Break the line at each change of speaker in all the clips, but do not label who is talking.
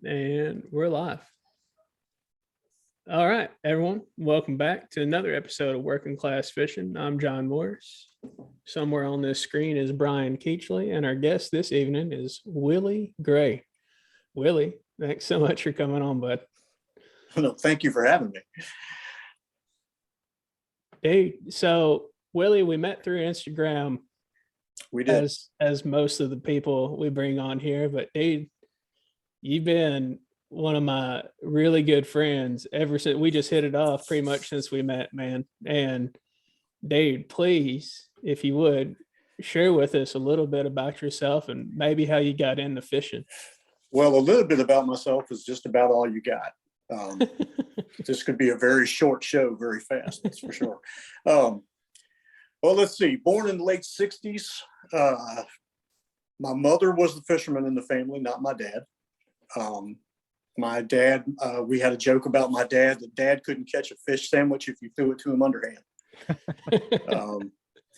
And we're live. All right, everyone. Welcome back to another episode of Working Class Fishing. I'm John Morris. Somewhere on this screen is Brian Keachley, and our guest this evening is Willie Gray. Willie, thanks so much for coming on, bud.
No, thank you for having me.
Hey, so Willie, we met through Instagram.
We did.
As most of the people we bring on here, but dude, you've been one of my really good friends ever since we just hit it off pretty much since we met, man. And dude, please, if you would, share with us a little bit about yourself and maybe how you got into fishing.
Well, a little bit about myself is just about all you got. This could be a very short show, very fast, that's for sure. Well, let's see. Born in the late 60s. My mother was the fisherman in the family, not my dad. My dad, we had a joke about my dad, that dad couldn't catch a fish sandwich if you threw it to him underhand.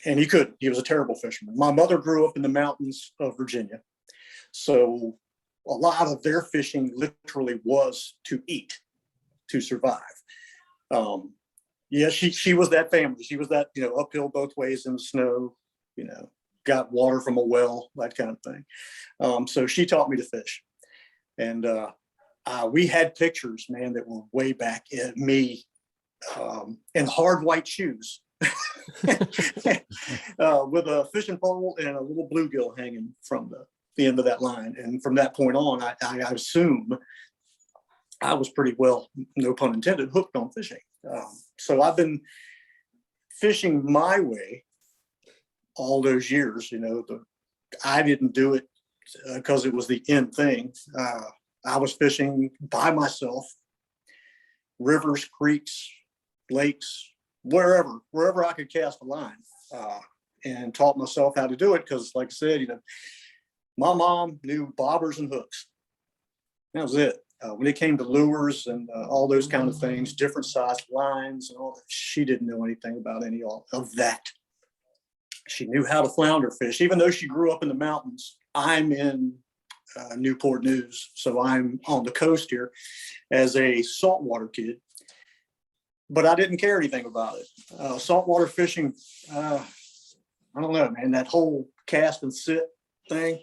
And he couldn't. He was a terrible fisherman. My mother grew up in the mountains of Virginia. So a lot of their fishing literally was to eat, to survive. Yeah, she was that family. She was that, uphill both ways in the snow, got water from a well, that kind of thing. So she taught me to fish. And we had pictures, man, that were way back at me in hard white shoes with a fishing pole and a little bluegill hanging from the end of that line. And from that point on, I assume I was pretty well, no pun intended, hooked on fishing. So I've been fishing my way all those years. I didn't do it because it was the end thing. I was fishing by myself, rivers, creeks, lakes, wherever I could cast a line, and taught myself how to do it. Because, like I said, my mom knew bobbers and hooks. That was it. When it came to lures and all those kind of things, different sized lines and all that, she didn't know anything about any of that. She knew how to flounder fish, even though she grew up in the mountains. I'm in Newport News, so I'm on the coast here as a saltwater kid, but I didn't care anything about it. Saltwater fishing, I don't know, man, that whole cast and sit thing,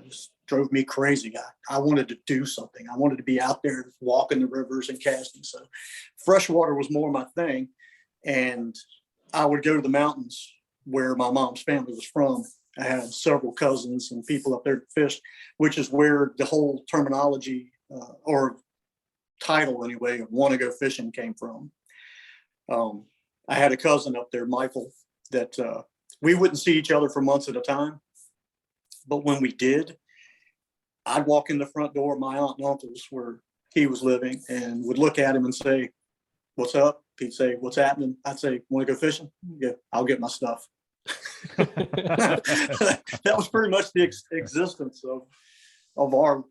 just drove me crazy. I wanted to do something. I wanted to be out there walking the rivers and casting. So freshwater was more my thing. And I would go to the mountains where my mom's family was from. I had several cousins and people up there to fish, which is where the whole terminology or title anyway of want to go fishing came from. I had a cousin up there, Michael, that we wouldn't see each other for months at a time. But when we did, I'd walk in the front door of my aunt and uncle's where he was living and would look at him and say, "What's up?" He'd say, "What's happening?" I'd say, "Want to go fishing?" "Yeah, I'll get my stuff." That was pretty much the existence of our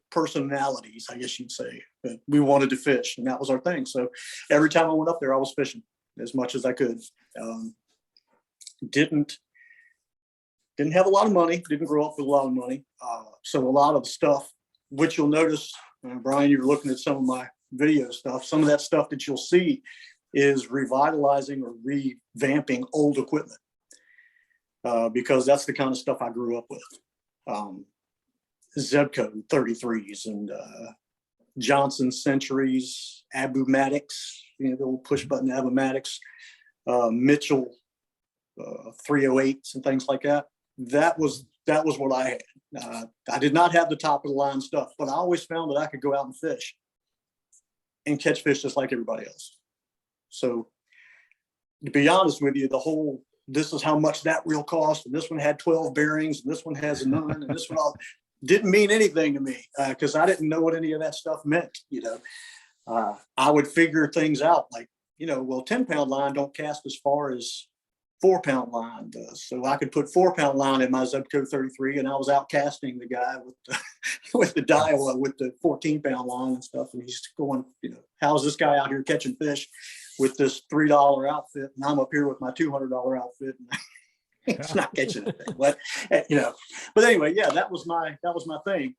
personalities, I guess you'd say. But we wanted to fish, and that was our thing. So every time I went up there, I was fishing as much as I could. Didn't have a lot of money, didn't grow up with a lot of money. So a lot of stuff, which you'll notice, Brian, you're looking at some of my video stuff, some of that stuff that you'll see is revitalizing or revamping old equipment, because that's the kind of stuff I grew up with. Zebco 33s and Johnson Centuries, Abumatics, the old push button Abumatics, Mitchell 308s and things like that. That was what I had. I did not have the top of the line stuff, but I always found that I could go out and fish and catch fish just like everybody else. So to be honest with you, this is how much that reel cost, and this one had 12 bearings, and this one has none, and this one all didn't mean anything to me because I didn't know what any of that stuff meant. I would figure things out like, 10-pound line don't cast as far as 4-pound line does. So I could put 4-pound line in my Zebco 33, and I was out casting the guy with the Daiwa with the 14-pound line and stuff. And he's going, how's this guy out here catching fish with this $3 outfit, and I'm up here with my $200 outfit, and it's not catching anything. But But anyway, yeah, that was my thing.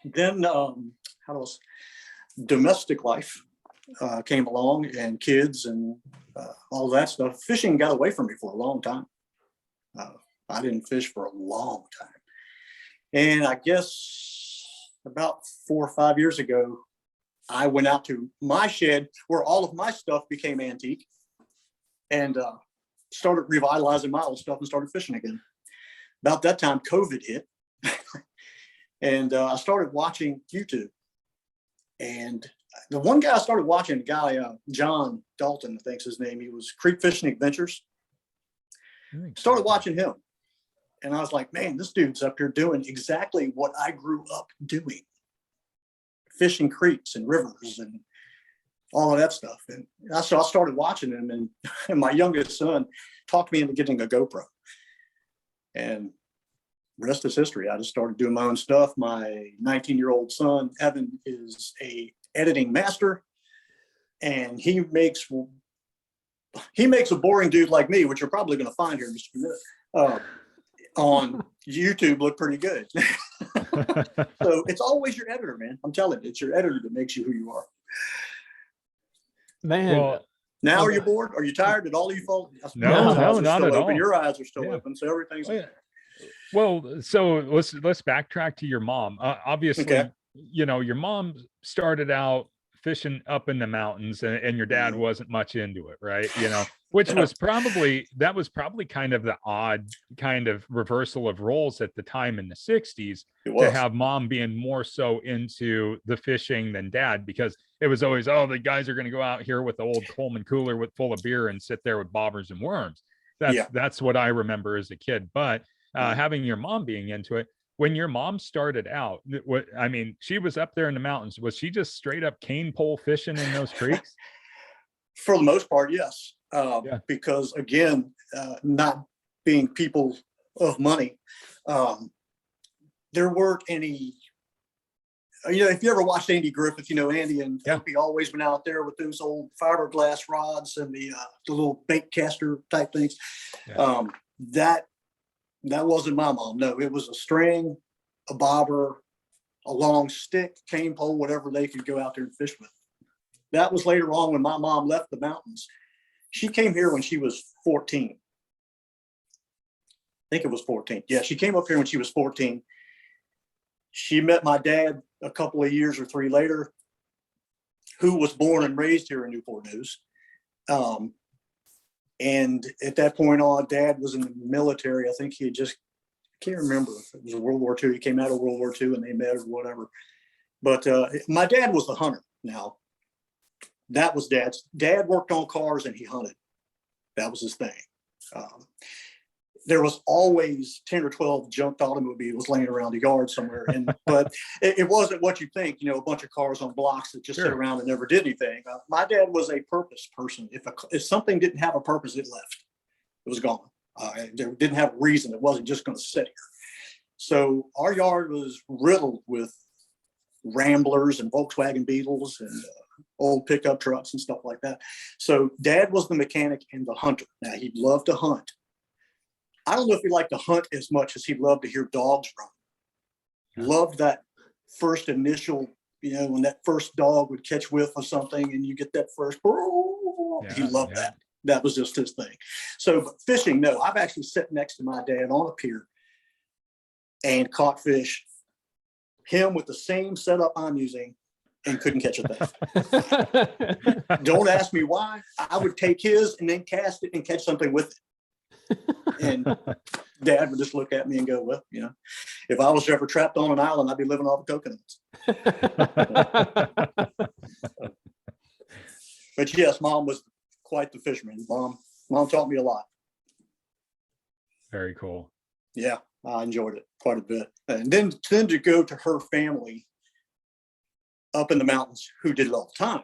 Then how else? Domestic life came along, and kids and all that stuff. Fishing got away from me for a long time. I didn't fish for a long time. And I guess about 4 or 5 years ago, I went out to my shed where all of my stuff became antique, and started revitalizing my old stuff and started fishing again. About that time, COVID hit. And I started watching YouTube. And the one guy I started watching, a guy, John Dalton, I think's his name. He was Creek Fishing Adventures. Started watching him. And I was like, man, this dude's up here doing exactly what I grew up doing. Fishing creeks and rivers and all of that stuff. And so I started watching him, and my youngest son talked me into getting a GoPro. And rest is history. I just started doing my own stuff. My 19-year-old son, Evan, is a editing master, and he makes a boring dude like me, which you're probably going to find here in just a minute, on YouTube look pretty good. So it's always your editor, man. I'm telling you, it's your editor that makes you who you are.
Man.
Well,
now, are you bored? Are you tired? Did all of you fall?
No, not at
open.
all.
Your eyes are still
Yeah.
open, so everything's.
Oh, yeah. Well, so let's backtrack to your mom. Obviously,
Okay.
you know, your mom started out fishing up in the mountains, and your dad wasn't much into it, right? You know, which was probably kind of the odd kind of reversal of roles at the time in the 60s, to have mom being more so into the fishing than dad, because it was always, oh, the guys are going to go out here with the old Coleman cooler full of beer and sit there with bobbers and worms. That's what I remember as a kid. But having your mom being into it, when your mom started out, I mean, she was up there in the mountains. Was she just straight up cane pole fishing in those creeks?
For the most part, yes. Because again, not being people of money, there weren't any. You know, if you ever watched Andy Griffith, you know, Andy and Opie always went out there with those old fiberglass rods and the little bait caster type things. That wasn't my mom. No, it was a string, a bobber, a long stick, cane pole, whatever they could go out there and fish with. That was later on when my mom left the mountains. She came here when she was 14. I think it was 14. Yeah, she came up here when she was 14. She met my dad a couple of years or 3 later, who was born and raised here in Newport News. And at that point on, dad was in the military. I think he had just, I can't remember if it was World War II. He came out of World War II and they met or whatever. But my dad was the hunter. Now, that was dad's. Dad worked on cars and he hunted. That was his thing. There was always 10 or 12 junked automobiles laying around the yard somewhere. But it wasn't what you think, you know, a bunch of cars on blocks that just sit around and never did anything. My dad was a purpose person. If something didn't have a purpose, it left. It was gone. It didn't have a reason. It wasn't just going to sit here. So our yard was riddled with Ramblers and Volkswagen Beetles and old pickup trucks and stuff like that. So dad was the mechanic and the hunter. Now, he loved to hunt. I don't know if he liked to hunt as much as he loved to hear dogs run. Loved that first initial, you know, when that first dog would catch whiff of something and you get that first, he loved that. That was just his thing. So but fishing, no, I've actually sat next to my dad on a pier and caught fish, him with the same setup I'm using, and couldn't catch a thing. Don't ask me why. I would take his and then cast it and catch something with it. And dad would just look at me and go, well, you know, if I was ever trapped on an island, I'd be living off of coconuts. But yes, mom was quite the fisherman. Mom taught me a lot.
Very cool.
Yeah, I enjoyed it quite a bit. And then to go to her family up in the mountains who did it all the time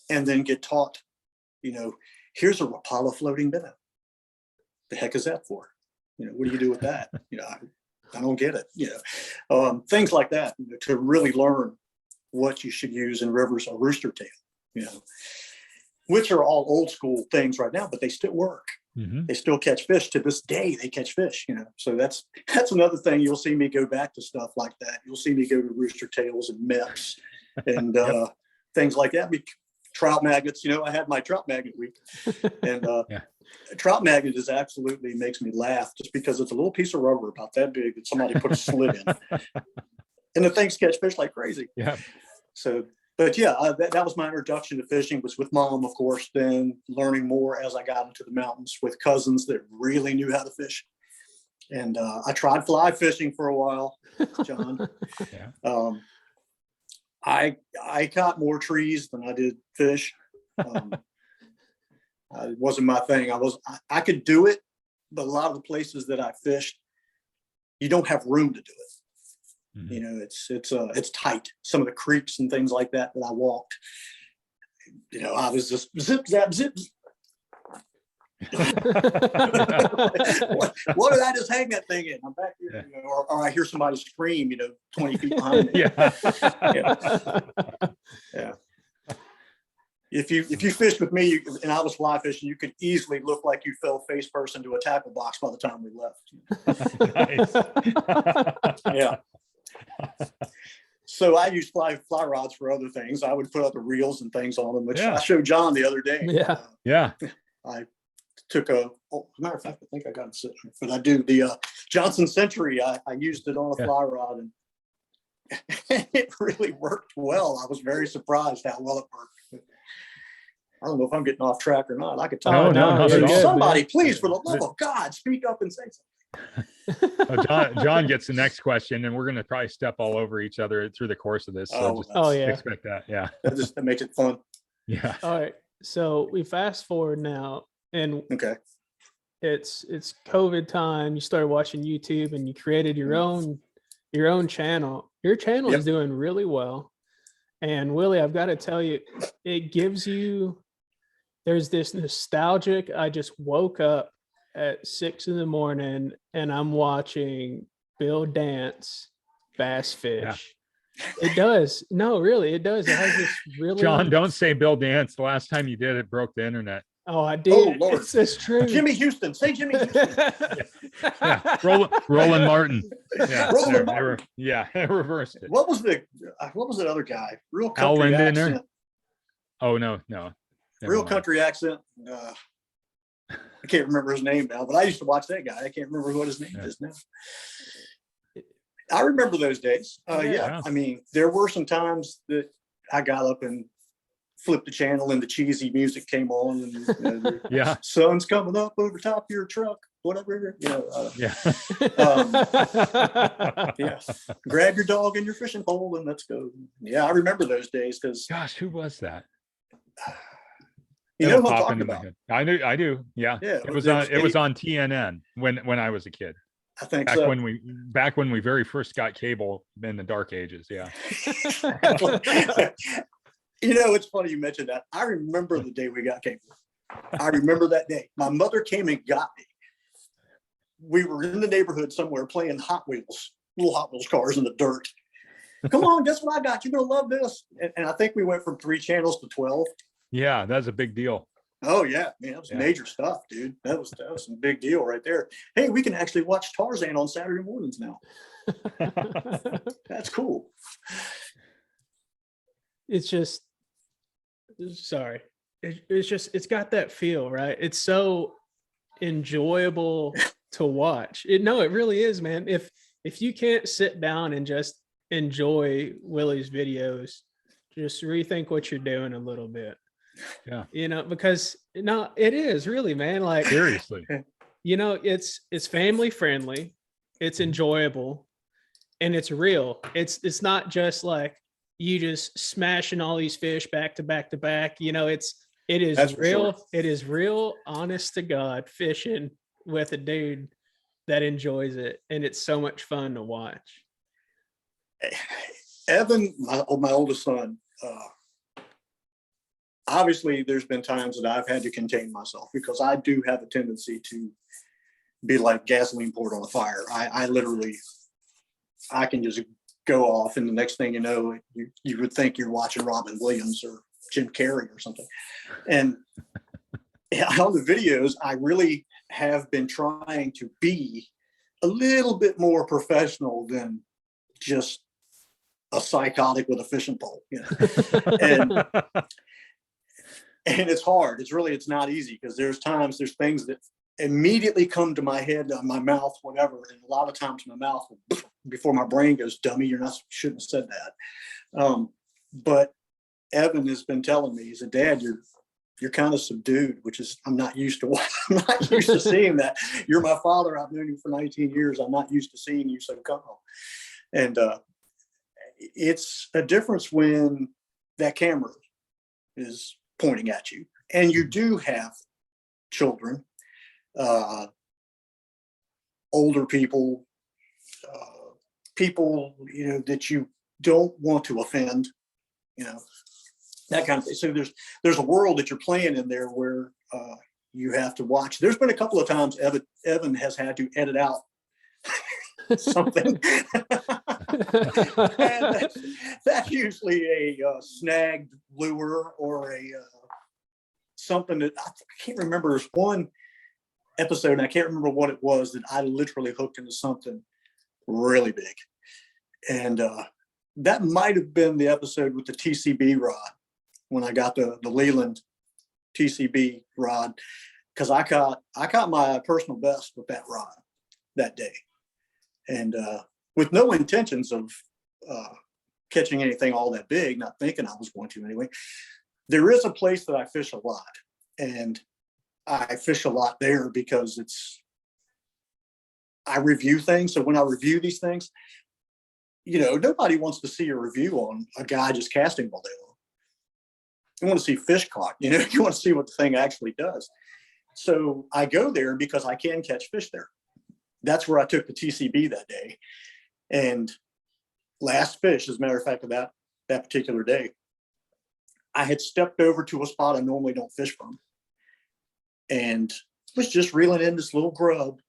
and then get taught, you know, here's a Rapala floating minnow. The heck is that for? You know, what do you do with that? You know, I don't get it. You know, things like that, you know, to really learn what you should use in rivers, a rooster tail, you know, which are all old school things right now, but they still work.
Mhm.
They still catch fish to this day. They catch fish, you know. So that's another thing. You'll see me go back to stuff like that. You'll see me go to rooster tails and meps and
Yep.
things like that. Trout magnets, you know, I had my trout magnet week, and
Yeah.
trout magnet is absolutely makes me laugh just because it's a little piece of rubber about that big that somebody put a slit in, and the things catch fish like crazy.
Yeah.
So, but yeah, that was my introduction to fishing, was with mom, of course, then learning more as I got into the mountains with cousins that really knew how to fish. And I tried fly fishing for a while, John.
Yeah.
I caught more trees than I did fish. It wasn't my thing. I could do it, but a lot of the places that I fished, you don't have room to do it.
Mhm.
You know, it's tight. Some of the creeks and things like that I walked, you know, I was just zip zap zip. What did I just hang that thing in? I'm back here,
Yeah.
you know, or I hear somebody scream, you know, 20 feet behind me.
Yeah.
Yeah. If you fished with me and I was fly fishing, you could easily look like you fell face first into a tackle box by the time we left.
Nice.
Yeah. So I used fly rods for other things. I would put other reels and things on them, which
Yeah.
I showed John the other day.
Yeah.
Yeah.
I took as a matter of fact, I think I got it sitting here, but I do the Johnson Century. I used it on a fly rod, and it really worked well. I was very surprised how well it worked. I don't know if I'm getting off track or not. I could talk.
No, not at all.
Somebody, please, for the love of God, speak up and say something.
John gets the next question, and we're going to probably step all over each other through the course of this. So just
yeah.
expect that. Yeah.
That makes it fun.
Yeah.
All right. So we fast forward now, and
Okay.
it's COVID time. You started watching YouTube, and you created your own channel. Your channel is doing really well. And Willie, I've got to tell you, it gives you, there's this nostalgic. I just woke up at 6 a.m. and I'm watching Bill Dance bass fish.
Yeah.
It does. No, really, it does. It has this really.
John, don't say Bill Dance. The last time you did it broke the internet.
Oh, I did.
Oh, Lord.
It's true.
Jimmy Houston. Say Jimmy Houston.
Yeah. Roland Martin. Yeah.
Roland Martin.
I reversed it.
What was that other guy? Real
Al
country
Lindener?
accent.
Oh, no.
Real
Never mind.
country accent. I can't remember his name now, but I used to watch that guy. I can't remember what his name is now. I remember those days.
Yeah.
I mean, there were some times that I got up and flipped the channel and the cheesy music came on, and
Yeah.
sun's coming up over top of your truck, whatever, you know.
Yeah.
Yeah. Grab your dog and your fishing pole and let's go. Yeah, I remember those days because
Gosh, who was that?
you know
It'll
what I'm
pop
talking
into my
about.
head. I do. Yeah.
Yeah,
It was on TNN when I was a kid.
I think
Back
so.
when we very first got cable in the dark ages. Yeah.
You know, it's funny you mentioned that. I remember the day we got cable. I remember that day. My mother came and got me. We were in the neighborhood somewhere playing Hot Wheels, little Hot Wheels cars in the dirt. Come on, guess what I got? You're gonna love this. And I think we went from 3 channels to 12.
Yeah, that's a big deal.
Oh yeah, man, that was major stuff, dude. That was some big deal right there. Hey, we can actually watch Tarzan on Saturday mornings now. That's cool.
It's just, sorry. It's got that feel, right? It's so enjoyable to watch. It really is, man. If you can't sit down and just enjoy Willie's videos, just rethink what you're doing a little bit.
Yeah.
You know, because no, it is really, man. Like,
Seriously.
you know, it's family friendly, it's enjoyable, and it's real. It's not just like you just smashing all these fish back to back to back. You know, it is
That's
real.
for sure.
It is real, honest to God, fishing with a dude that enjoys it, and it's so much fun to watch.
Evan, my oldest son, obviously there's been times that I've had to contain myself because I do have a tendency to be like gasoline poured on a fire. I literally, I can just go off, and the next thing you know, you would think you're watching Robin Williams or Jim Carrey or something. And on the videos, I really have been trying to be a little bit more professional than just a psychotic with a fishing pole, you know. And it's hard. It's not easy, because there's things that immediately come to my head, my mouth, whatever. And a lot of times my mouth, before my brain goes, dummy, shouldn't have said that. But Evan has been telling me, he said, Dad, you're kind of subdued, which is, I'm not used to I'm not used to seeing that. You're my father. I've known you for 19 years. I'm not used to seeing you so calm. And it's a difference when that camera is pointing at you, and you do have children, older people, people, you know, that you don't want to offend, you know, that kind of thing. So there's a world that you're playing in there where you have to watch. There's been a couple of times Evan has had to edit out something. And that's usually a snagged lure or a something that I can't remember. There's one episode, and I can't remember what it was, that I literally hooked into something really big. And that might have been the episode with the TCB rod, when I got the Leland TCB rod, because I caught my personal best with that rod that day. And with no intentions of catching anything all that big, not thinking I was going to anyway. There is a place that I fish a lot, and I fish a lot there because I review things. So when I review these things, you know, nobody wants to see a review on a guy just casting all day long. You want to see fish caught, you know, you want to see what the thing actually does. So I go there because I can catch fish there. That's where I took the TCB that day. And last fish, as a matter of fact, of that particular day, I had stepped over to a spot I normally don't fish from, and was just reeling in this little grub,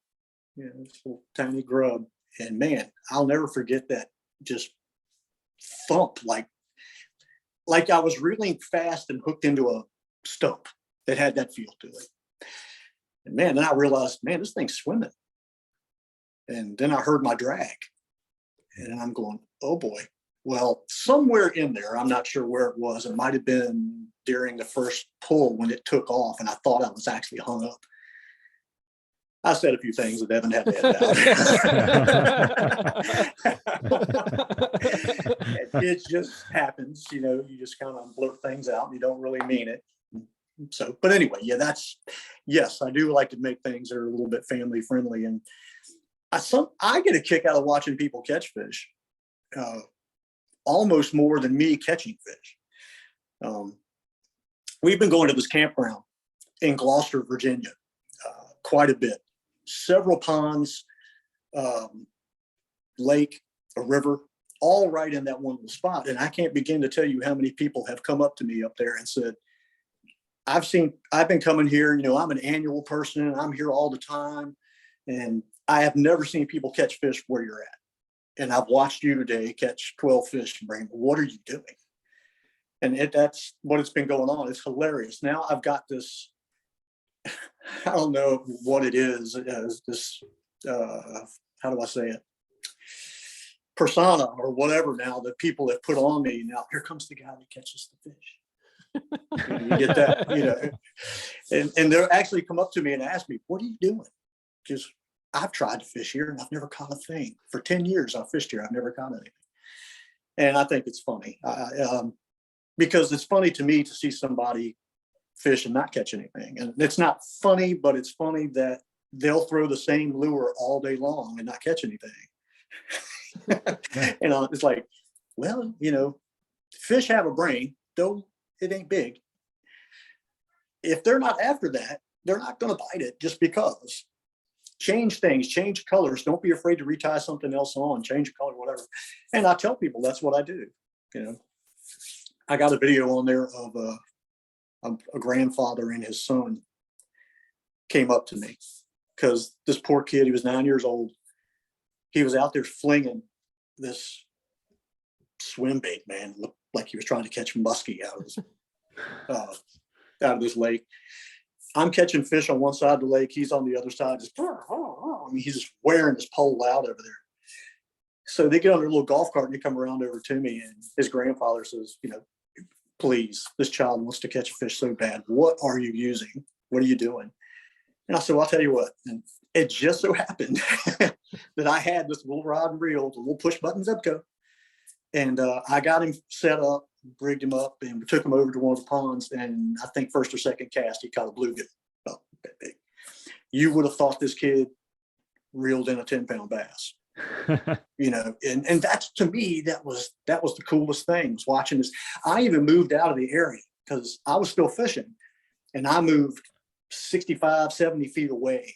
you know, this little tiny grub. And man, I'll never forget that just thump, like I was reeling fast and hooked into a stump that had that feel to it. And man, then I realized, man, this thing's swimming. And then I heard my drag, and I'm going, oh boy. Well, somewhere in there, I'm not sure where it was. It might have been during the first pull when it took off, and I thought I was actually hung up. I said a few things that Evan had to edit out. It just happens, you know, you just kind of blurt things out and you don't really mean it. So, but anyway, yeah, yes, I do like to make things that are a little bit family friendly. And I get a kick out of watching people catch fish, almost more than me catching fish. We've been going to this campground in Gloucester, Virginia, quite a bit. Several ponds, lake, a river, all right in that one little spot. And I can't begin to tell you how many people have come up to me up there and said, I've been coming here, you know, I'm an annual person and I'm here all the time. And I have never seen people catch fish where you're at. And I've watched you today catch 12 fish and bring, what are you doing? And that's what it's been going on. It's hilarious. Now I've got this, I don't know what it is, this, how do I say it? Persona or whatever now that people have put on me. Now, here comes the guy that catches the fish. You get that, you know, and they'll actually come up to me and ask me, what are you doing? Because I've tried to fish here and I've never caught a thing. For 10 years, I've fished here. I've never caught anything. And I think it's funny because it's funny to me to see somebody fish and not catch anything. And it's not funny, but it's funny that they'll throw the same lure all day long and not catch anything. You know, it's like, well, you know, fish have a brain, though it ain't big. If they're not after that, they're not going to bite it just because. Change things, change colors. Don't be afraid to retie something else on, change color, whatever. And I tell people that's what I do. You know, I got a video on there of a grandfather and his son came up to me because this poor kid, he was 9 years old. He was out there flinging this swim bait, man. It looked like he was trying to catch muskie out of this lake. I'm catching fish on one side of the lake. He's on the other side. Just, I mean, he's just wearing his pole out over there. So they get on their little golf cart and they come around over to me, and his grandfather says, you know, please, this child wants to catch a fish so bad. What are you using? What are you doing? And I said, well, I'll tell you what. And it just so happened that I had this little rod and reel, the little push button Zebco. And I got him set up, rigged him up, and we took him over to one of the ponds. And I think first or second cast, he caught a bluegill. Oh, that big. You would have thought this kid reeled in a 10-pound bass. You know, and that's, to me, that was the coolest thing, was watching this. I even moved out of the area because I was still fishing, and I moved 65, 70 feet away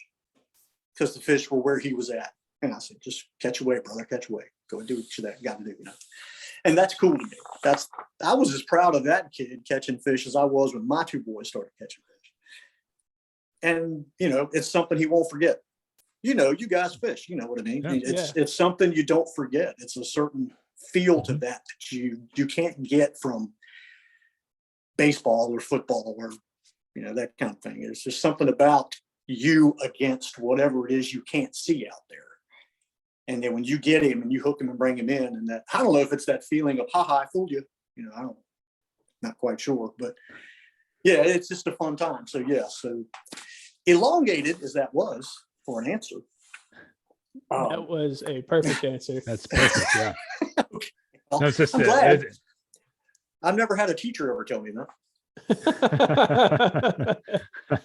because the fish were where he was at. And I said, just catch away, brother, catch away. Go and do what you got to do, you know. And that's cool to me. I was as proud of that kid catching fish as I was when my two boys started catching fish. And, you know, it's something he won't forget. You know, you guys fish, you know what I mean?
Yeah.
It's something you don't forget. It's a certain feel to that you can't get from baseball or football or, you know, that kind of thing. It's just something about you against whatever it is you can't see out there. And then when you get him and you hook him and bring him in, and that, I don't know if it's that feeling of, haha, I fooled you. You know, not quite sure, but yeah, it's just a fun time. So yeah, so elongated as that was for an answer.
That was a perfect answer.
That's perfect. Yeah.
Okay. Well,
No, it's just
I'm glad. I've never had a teacher ever tell me that.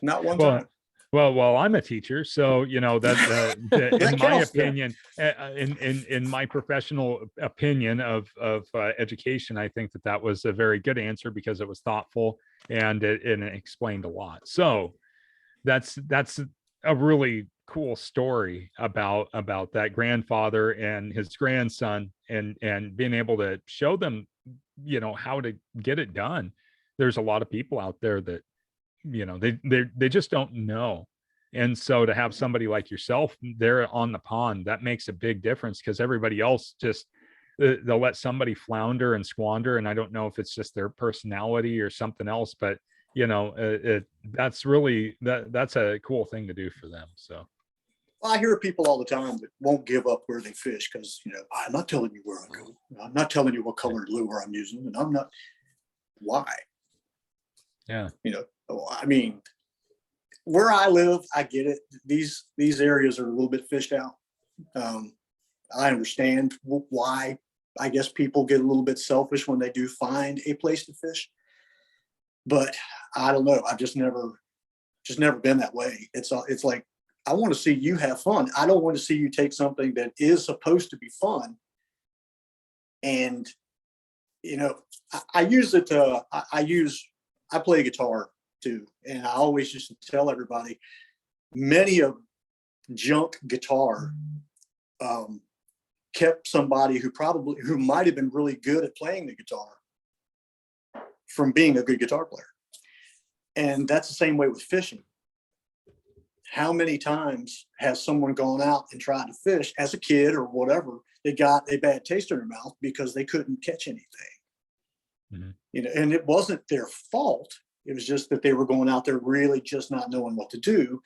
Not one time.
Well, I'm a teacher, so you know that in my
counts,
opinion, in my professional opinion of education, I think that was a very good answer because it was thoughtful and it explained a lot. So that's a really cool story about that grandfather and his grandson and being able to show them, you know, how to get it done. There's a lot of people out there that, you know, they just don't know. And so to have somebody like yourself there on the pond, that makes a big difference, because everybody else just, they'll let somebody flounder and squander. And I don't know if it's just their personality or something else, but you know, that's really, that's a cool thing to do for them. So.
Well, I hear people all the time that won't give up where they fish because, you know, I'm not telling you where I go. I'm not telling you what colored lure I'm using, and I'm not. Why?
Yeah.
You know, I mean, where I live, I get it. These areas are a little bit fished out. I understand why. I guess people get a little bit selfish when they do find a place to fish, but I don't know. I've just never been that way. It's like, I want to see you have fun. I don't want to see you take something that is supposed to be fun. And, you know, I use it. I play guitar too. And I always used to tell everybody, many of junk guitar kept somebody who might've been really good at playing the guitar from being a good guitar player. And that's the same way with fishing. How many times has someone gone out and tried to fish as a kid or whatever? They got a bad taste in their mouth because they couldn't catch anything. Mm-hmm. You know, and it wasn't their fault. It was just that they were going out there really just not knowing what to do.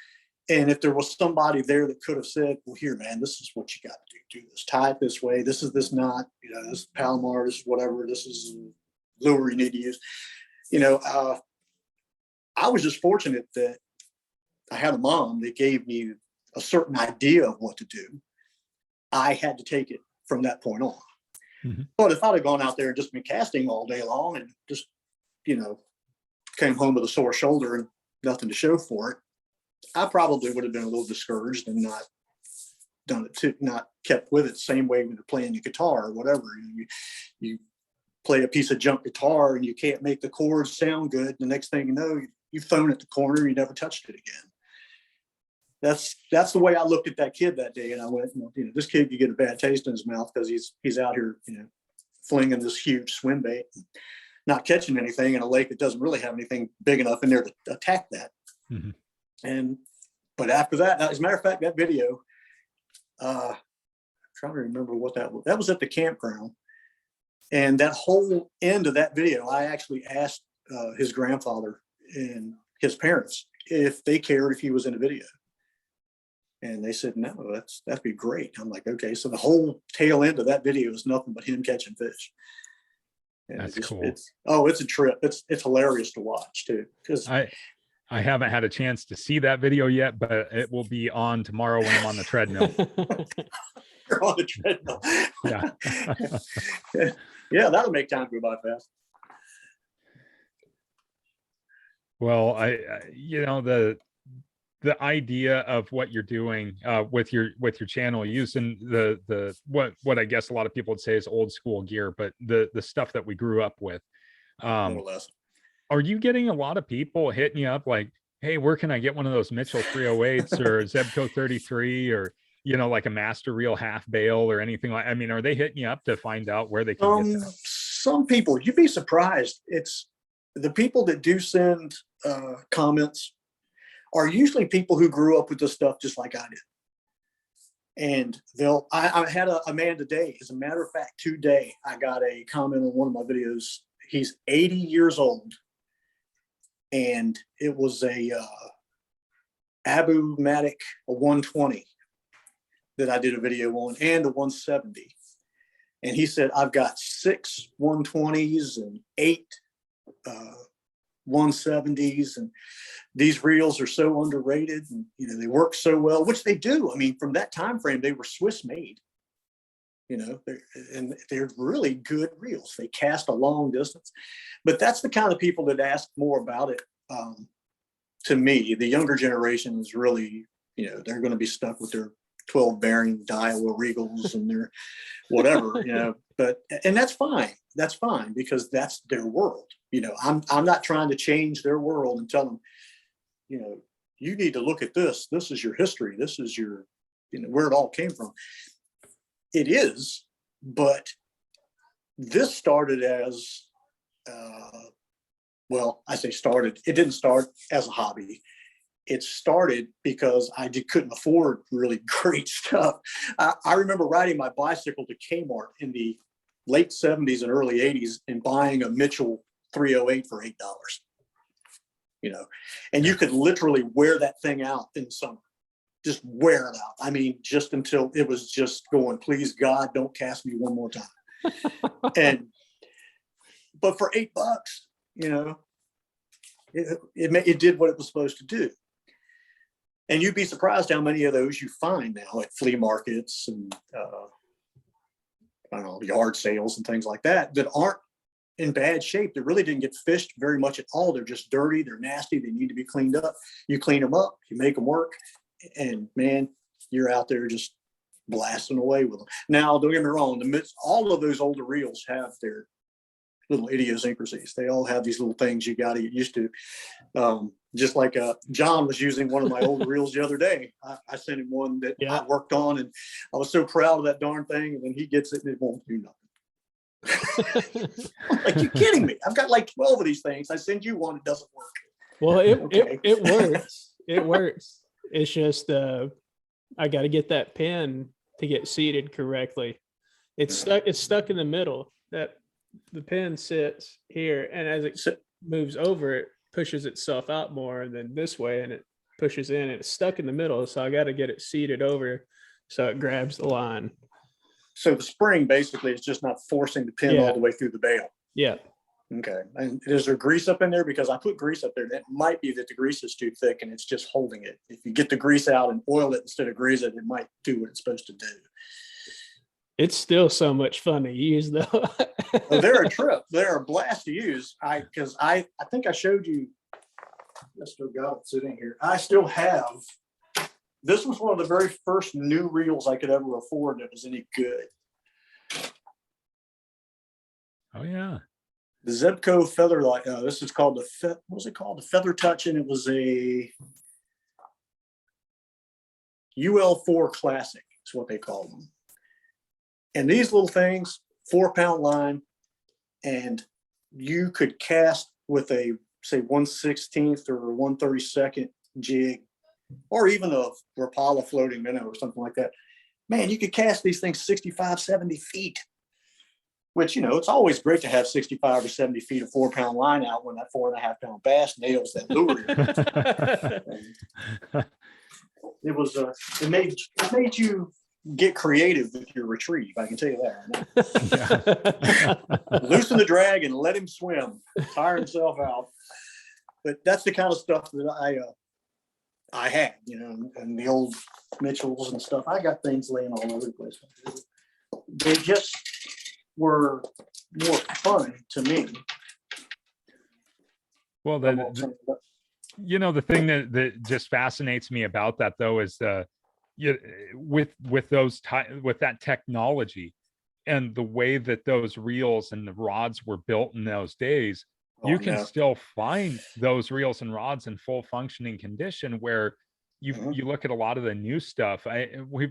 And if there was somebody there that could have said, well, here, man, this is what you got to do. Do this, tie it this way. This is this knot, you know, this is Palomar, this is whatever, this is lure you need to use. You know, I was just fortunate that I had a mom that gave me a certain idea of what to do. I had to take it from that point on. Mm-hmm. But if I'd have gone out there and just been casting all day long and just, you know, came home with a sore shoulder and nothing to show for it, I probably would have been a little discouraged and not done it too, not kept with it the same way when you're playing your guitar or whatever. You play a piece of junk guitar and you can't make the chords sound good. The next thing you know, you've thrown it at the corner, you never touched it again. That's the way I looked at that kid that day. And I went, you know, this kid could get a bad taste in his mouth because he's out here, you know, flinging this huge swim bait, not catching anything in a lake that doesn't really have anything big enough in there to attack that. Mm-hmm. But after that, as a matter of fact, that video, I'm trying to remember what that was. That was at the campground. And that whole end of that video, I actually asked his grandfather and his parents, if they cared if he was in a video. And they said, no, that'd be great. I'm like, okay. So the whole tail end of that video is nothing but him catching fish. And
That's cool.
It's a trip. It's hilarious to watch too. Because
I haven't had a chance to see that video yet, but it will be on tomorrow when I'm on the treadmill.
you're on the treadmill.
Yeah.
Yeah, that'll make time go by fast.
Well, you know, the idea of what you're doing with your channel, using the what I guess a lot of people would say is old school gear, but the stuff that we grew up with.
More or less.
Are you getting a lot of people hitting you up like, hey, where can I get one of those Mitchell 308s or Zebco 33 or, you know, like a master reel half bale or anything like, I mean, are they hitting you up to find out where they can get that?
Some people, you'd be surprised. It's the people that do send comments are usually people who grew up with this stuff just like I did. And I had a man today, as a matter of fact, today, I got a comment on one of my videos. He's 80 years old. And it was a Abu Matic, a 120 that I did a video on, and a 170. And he said, I've got 6 120s and 8 170s, and these reels are so underrated, and you know, they work so well, which they do. I mean, from that time frame, they were Swiss made, you know, they're really good reels. They cast a long distance. But that's the kind of people that ask more about it. To me, the younger generation is really, you know, they're going to be stuck with their 12 bearing Daiwa Regals and their whatever, you know, and that's fine. That's fine, because that's their world. You know, I'm not trying to change their world and tell them, you know, you need to look at this. This is your history. This is your, you know, where it all came from. It is, but this started as, well, I say started. It didn't start as a hobby. It started because I couldn't afford really great stuff. I remember riding my bicycle to Kmart in the late 70s and early 80s and buying a Mitchell 308 for $8, you know, and you could literally wear that thing out in the summer, just wear it out. I mean, just until it was just going, please God, don't cast me one more time. But for $8, you know, it did what it was supposed to do. And you'd be surprised how many of those you find now at flea markets and I don't know, yard sales and things like that aren't in bad shape. They really didn't get fished very much at all. They're just dirty. They're nasty. They need to be cleaned up. You clean them up, you make them work, and man, you're out there just blasting away with them. Now, don't get me wrong, all of those older reels have their little idiosyncrasies. They all have these little things you got to get used to. Just like John was using one of my older reels the other day. I sent him one that I worked on, and I was so proud of that darn thing. And then he gets it and it won't do nothing. I'm like, you kidding me? I've got like 12 of these things. I send you one, it doesn't work.
Well, it works. It works. It's just I got to get that pin to get seated correctly. It's stuck in the middle. That the pin sits here, and as it moves over, it pushes itself out more than this way, and it pushes in, and it's stuck in the middle. So I got to get it seated over so it grabs the line.
So the spring basically is just not forcing the pin all the way through the bail.
Yeah.
Okay. And is there grease up in there? Because I put grease up there. That might be that the grease is too thick and it's just holding it. If you get the grease out and oil it instead of grease it, it might do what it's supposed to do.
It's still so much fun to use, though.
Well, they're a trip. They're a blast to use. Because I think I showed you. I still got it sitting here. I still have. This was one of the very first new reels I could ever afford that was any good.
Oh yeah.
The Zebco Featherlight. This is called what was it called? The Feather Touch, and it was a UL4 Classic. Is what they call them. And these little things, 4-pound line, and you could cast with a, say, 1/16 or 1/32 jig, or even a Rapala floating minnow or something like that. Man, you could cast these things 65, 70 feet. which, it's always great to have 65 or 70 feet of 4-pound line out when that 4.5-pound bass nails that lure. It was, it made you get creative with your retrieve. I can tell you that. Loosen the drag and let him swim, tire himself out. But that's the kind of stuff that I had, and the old Mitchells and stuff. I got things laying all over the place. They just were more fun to me.
Well, the thing that just fascinates me about that, though, is with that technology and the way that those reels and the rods were built in those days, you can still find those reels and rods in full functioning condition, where you look at a lot of the new stuff.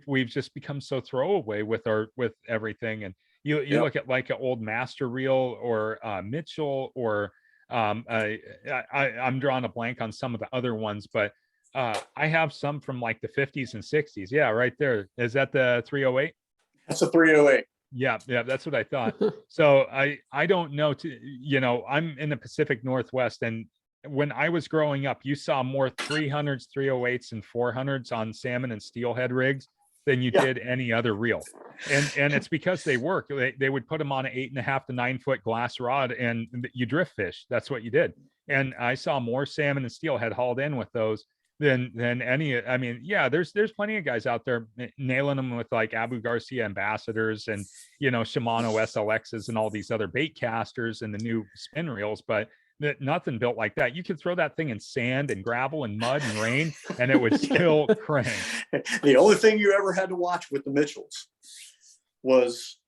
We've just become so throwaway with everything. And you look at like an old Master reel or Mitchell, or I'm drawing a blank on some of the other ones, but I have some from like the 50s and 60s. Yeah, right there. Is that the 308?
That's a 308.
Yeah, that's what I thought. So I don't know. I'm in the Pacific Northwest, and when I was growing up, you saw more 300s, 308s, and 400s on salmon and steelhead rigs than you did any other reel. And it's because they work. They would put them on an 8.5 to 9 foot glass rod, and you drift fish. That's what you did. And I saw more salmon and steelhead hauled in with those than any. I mean, there's plenty of guys out there nailing them with like Abu Garcia Ambassadors and Shimano SLXs and all these other bait casters and the new spin reels, but nothing built like that. You could throw that thing in sand and gravel and mud and rain, and it would still crank.
The only thing you ever had to watch with the Mitchells was,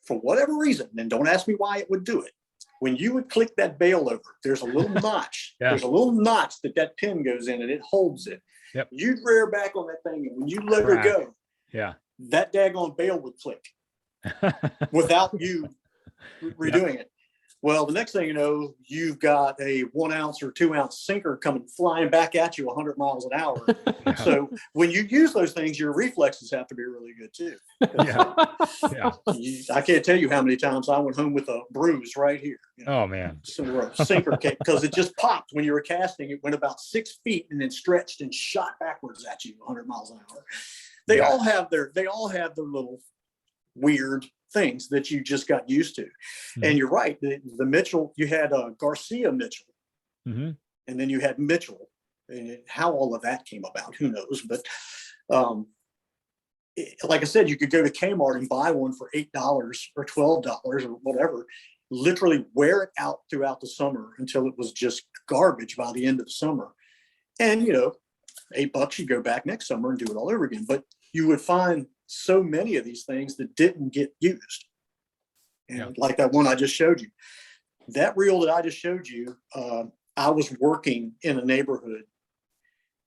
for whatever reason, and don't ask me why it would do it, when you would click that bail over, there's a little notch. There's a little notch that pin goes in, and it holds it.
Yep.
You'd rear back on that thing, and when you let her go, that daggone bail would click without you redoing it. Well, the next thing you know, you've got a 1 ounce or 2 ounce sinker coming flying back at you 100 miles an hour. So when you use those things, your reflexes have to be really good too. I can't tell you how many times I went home with a bruise right here.
Oh man,
sinker kick, because it just popped when you were casting. It went about 6 feet and then stretched and shot backwards at you 100 miles an hour. They all have their little weird things that you just got used to. And you're right, the Mitchell, you had Garcia Mitchell, and then you had Mitchell, and how all of that came about, who knows. But like I said, you could go to Kmart and buy one for $8 or $12 or whatever, literally wear it out throughout the summer until it was just garbage by the end of the summer. And $8, you go back next summer and do it all over again. But you would find so many of these things that didn't get used. And like that one I just showed you, that reel that I just showed you, I was working in a neighborhood,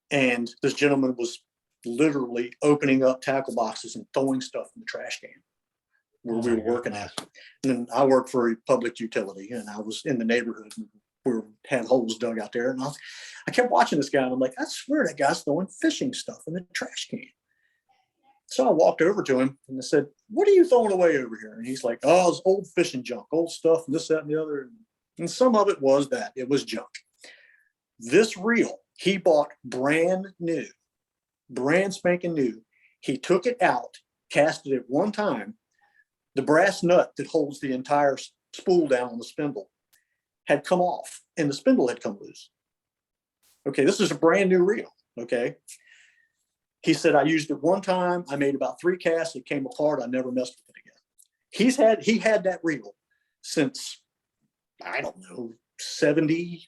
and this gentleman was literally opening up tackle boxes and throwing stuff in the trash can where we were working at. And then I worked for a public utility, and I was in the neighborhood. We had holes dug out there, and I kept watching this guy, and I'm like, I swear that guy's throwing fishing stuff in the trash can. So I walked over to him and I said, "What are you throwing away over here?" And he's like, "Oh, it's old fishing junk, old stuff, and this, that, and the other." And some of it was that. It was junk. This reel, he bought brand spanking new. He took it out, casted it one time. The brass nut that holds the entire spool down on the spindle had come off, and the spindle had come loose. Okay, this is a brand new reel. Okay. He said, "I used it one time. I made about 3 casts. It came apart. I never messed with it again." He had that reel since, I don't know, 70,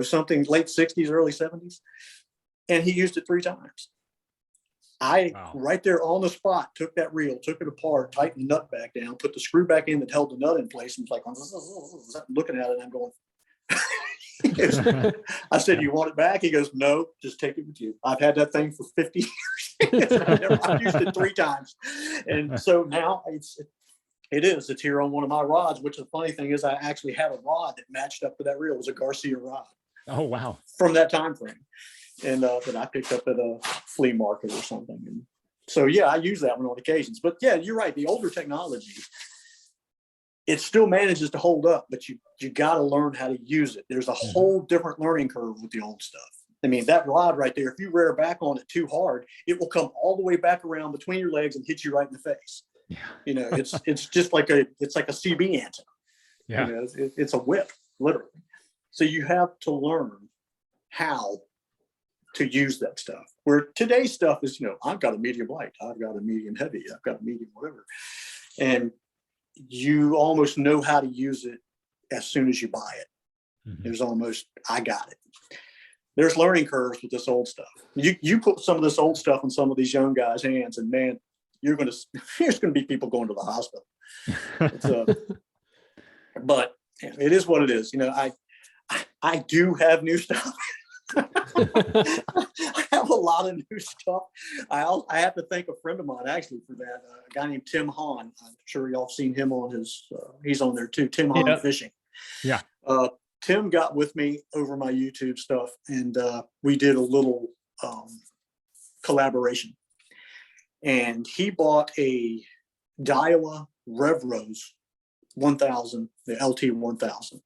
something, late 60s, early 70s. And he used it 3 times. Right there on the spot, took that reel, took it apart, tightened the nut back down, put the screw back in that held the nut in place, and was like, looking at it, and I'm going, I said, "You want it back?" He goes, "No, just take it with you. I've had that thing for 50 years. I've used it 3 times." And so now it's here on one of my rods, which the funny thing is I actually have a rod that matched up to that reel. It was a Garcia rod.
Oh, wow.
From that time frame. And that I picked up at a flea market or something. And so, I use that one on occasions. But yeah, you're right. The older technology, it still manages to hold up, but you got to learn how to use it. There's a whole different learning curve with the old stuff. I mean, that rod right there, if you rear back on it too hard, it will come all the way back around between your legs and hit you right in the face.
Yeah.
You know, it's just like a CB antenna.
Yeah.
You know, it's a whip, literally. So you have to learn how to use that stuff. Where today's stuff is, you know, I've got a medium light, I've got a medium heavy, I've got a medium whatever. And you almost know how to use it as soon as you buy it.
Mhm.
There's almost, I got it. There's learning curves with this old stuff. You put some of this old stuff in some of these young guys' hands, and man, there's gonna be people going to the hospital. But it is what it is. You know, I do have new stuff. I have a lot of new stuff. I have to thank a friend of mine actually for that. A guy named Tim Hahn. I'm sure y'all seen him on his. He's on there too. Tim Hahn Fishing.
Yeah.
Tim got with me over my YouTube stuff, and we did a little collaboration. And he bought a Daiwa Revros 1000, the LT 1000,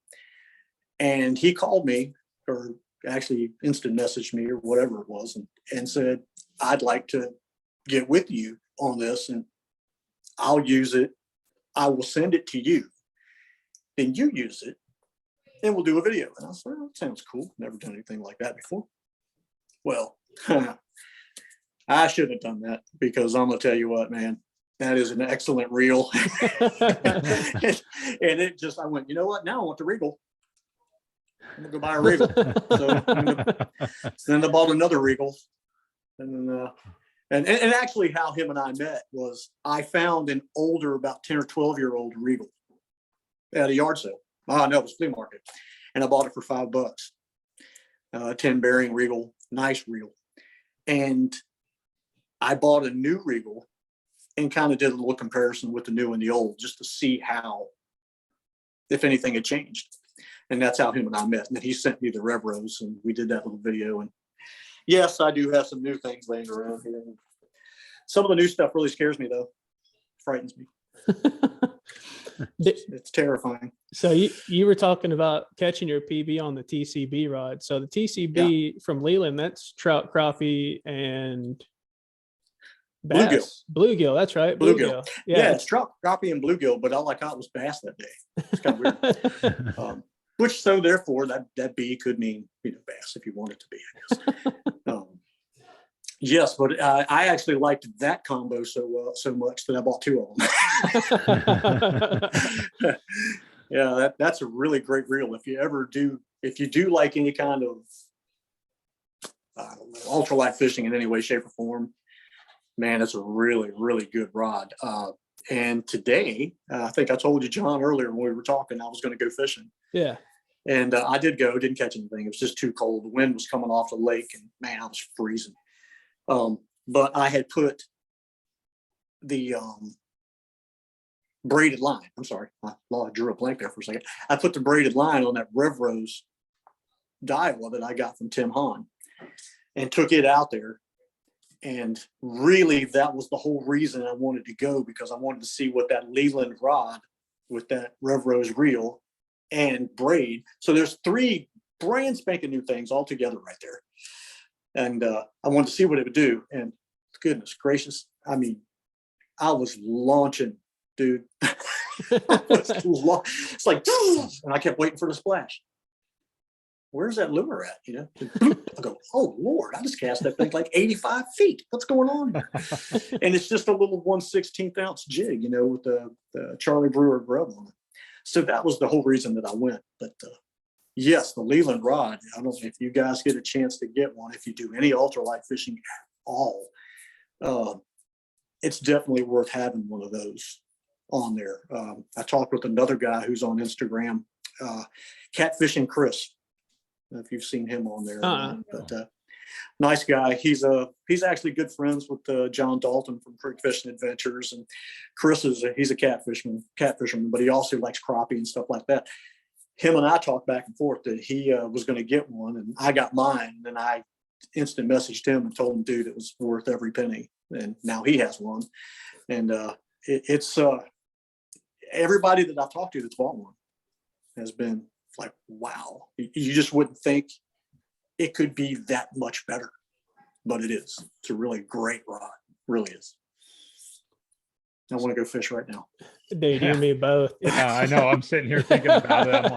and he called me, or actually instant messaged me or whatever it was, and said, I'd like to get with you on this, and I'll use it. I will send it to you. Then you use it, and we'll do a video. And I said, well, that sounds cool. Never done anything like that before. Well, I shouldn't have done that, because I'm going to tell you what, man, that is an excellent reel. And it just, I went, you know what? Now I want the Regal. I'm gonna go buy a Regal. So then I bought another Regal. And then, and actually how him and I met was I found an older, about 10 or 12-year-old Regal at a yard sale. Oh, no, it was flea market. And I bought it for $5. 10 bearing Regal, nice reel. And I bought a new Regal and kind of did a little comparison with the new and the old, just to see how, if anything had changed. And that's how him and I met. And then he sent me the Revros, and we did that little video. And yes, I do have some new things laying around here. Some of the new stuff really scares me, though. Frightens me. It's terrifying.
So you were talking about catching your PB on the TCB rod. So the TCB from Leland, that's trout, crappie, and bass. Bluegill. That's right.
Bluegill. Yeah, it's trout, crappie, and bluegill, but all I caught was bass that day. It's kind of weird. Which, so therefore, that B could mean, you know, bass if you want it to be, I guess. Yes, but I actually liked that combo so much that I bought two of them. Yeah, that's a really great reel. If you do like any kind of ultralight fishing in any way, shape, or form, man, it's a really, really good rod. And today, I think I told you, John, earlier when we were talking, I was going to go fishing.
Yeah. And
I did go, didn't catch anything. It was just too cold. The wind was coming off the lake, and man, I was freezing. But I had put the braided line. I'm sorry, I drew a blank there for a second. I put the braided line on that Revros Daiwa that I got from Tim Hahn, and took it out there. And really, that was the whole reason I wanted to go, because I wanted to see what that Leland rod with that Revros reel and braid. So there's three brand spanking new things all together right there. And I wanted to see what it would do. And goodness gracious, I mean, I was launching, dude. It's like, and I kept waiting for the splash. Where's that lure at? You know, I go, oh Lord, I just cast that thing like 85 feet. What's going on? And it's just a little 1/16 ounce jig, you know, with the Charlie Brewer grub on it. So that was the whole reason that I went. But yes, the Leland rod, I don't know if you guys get a chance to get one, if you do any ultralight fishing at all, it's definitely worth having one of those on there. I talked with another guy who's on Instagram, Catfishing Chris. I don't know if you've seen him on there, but nice guy. He's actually good friends with John Dalton from Creek Fishing Adventures, and Chris he's a catfisherman, but he also likes crappie and stuff like that. Him and I talked back and forth that he was going to get one, and I got mine, and I instant messaged him and told him, dude, it was worth every penny. And now he has one, and it's everybody that I've talked to that's bought one has been like, wow, you just wouldn't think it could be that much better, but it is. It's a really great rod, really is. I want to go fish right now.
Dude, you and me both.
Yeah, I know. I'm sitting here thinking about it. I'm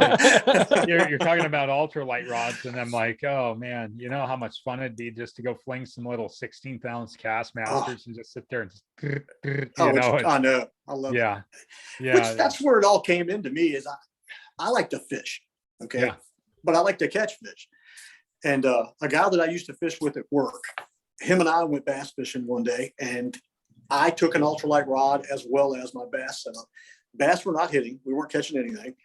like, you're talking about ultralight rods, and I'm like, oh man, you know how much fun it'd be just to go fling some little 16th ounce cast masters and just sit there and just,
I know. I love it.
Yeah.
Which that's where it all came into me is I like to fish. Okay.
Yeah.
But I like to catch fish. And a guy that I used to fish with at work, him and I went bass fishing one day, and I took an ultralight rod as well as my bass setup. Bass were not hitting. We weren't catching anything.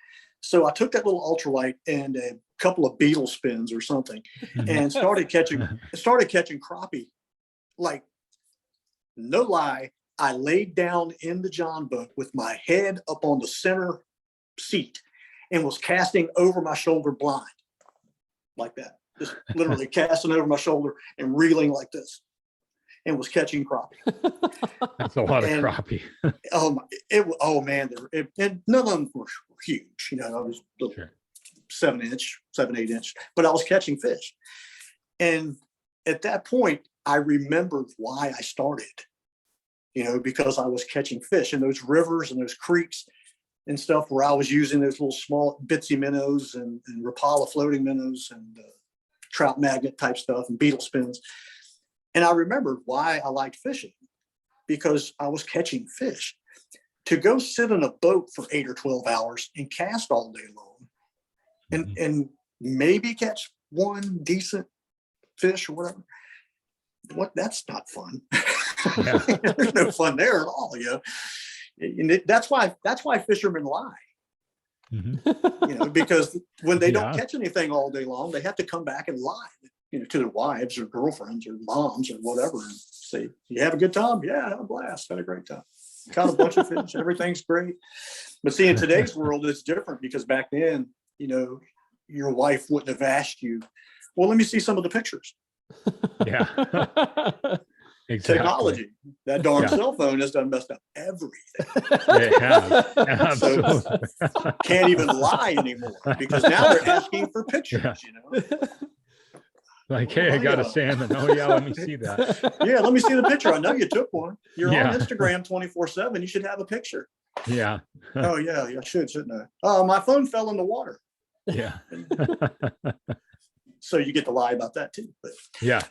So I took that little ultralight and a couple of beetle spins or something and started catching crappie. Like, no lie, I laid down in the John boat with my head up on the center seat and was casting over my shoulder blind like that. Just literally casting over my shoulder and reeling like this, and was catching crappie.
That's a lot of crappie.
Oh man, and none of them were huge. You know, I was little 7 inch, 7-8 inch, but I was catching fish. And at that point, I remembered why I started. You know, because I was catching fish in those rivers and those creeks and stuff where I was using those little small bitsy minnows and Rapala floating minnows and trout magnet type stuff and beetle spins. And I remembered why I liked fishing, because I was catching fish. To go sit in a boat for 8 or 12 hours and cast all day long and maybe catch one decent fish or whatever, that's not fun. Yeah. There's no fun there at all, you know. And that's why fishermen lie. You know, because when they don't catch anything all day long, they have to come back and lie, you know, to their wives or girlfriends or moms or whatever, and say, "You have a good time?" "Yeah, I had a blast. Had a great time. Caught a bunch of fish. Everything's great." But see, in today's world, it's different, because back then, you know, your wife wouldn't have asked you, "Well, let me see some of the pictures."
Yeah. Exactly.
Technology, that darn cell phone has done messed up everything.
It has. Absolutely.
So can't even lie anymore, because now they're asking for pictures, you know.
Like, hey, I got a salmon. Oh yeah, let me see that.
Yeah, let me see the picture. I know you took one. You're on Instagram 24/7. You should have a picture.
Yeah.
Oh yeah, I should, shouldn't I? Oh, my phone fell in the water.
Yeah.
So you get to lie about that too. But
yeah.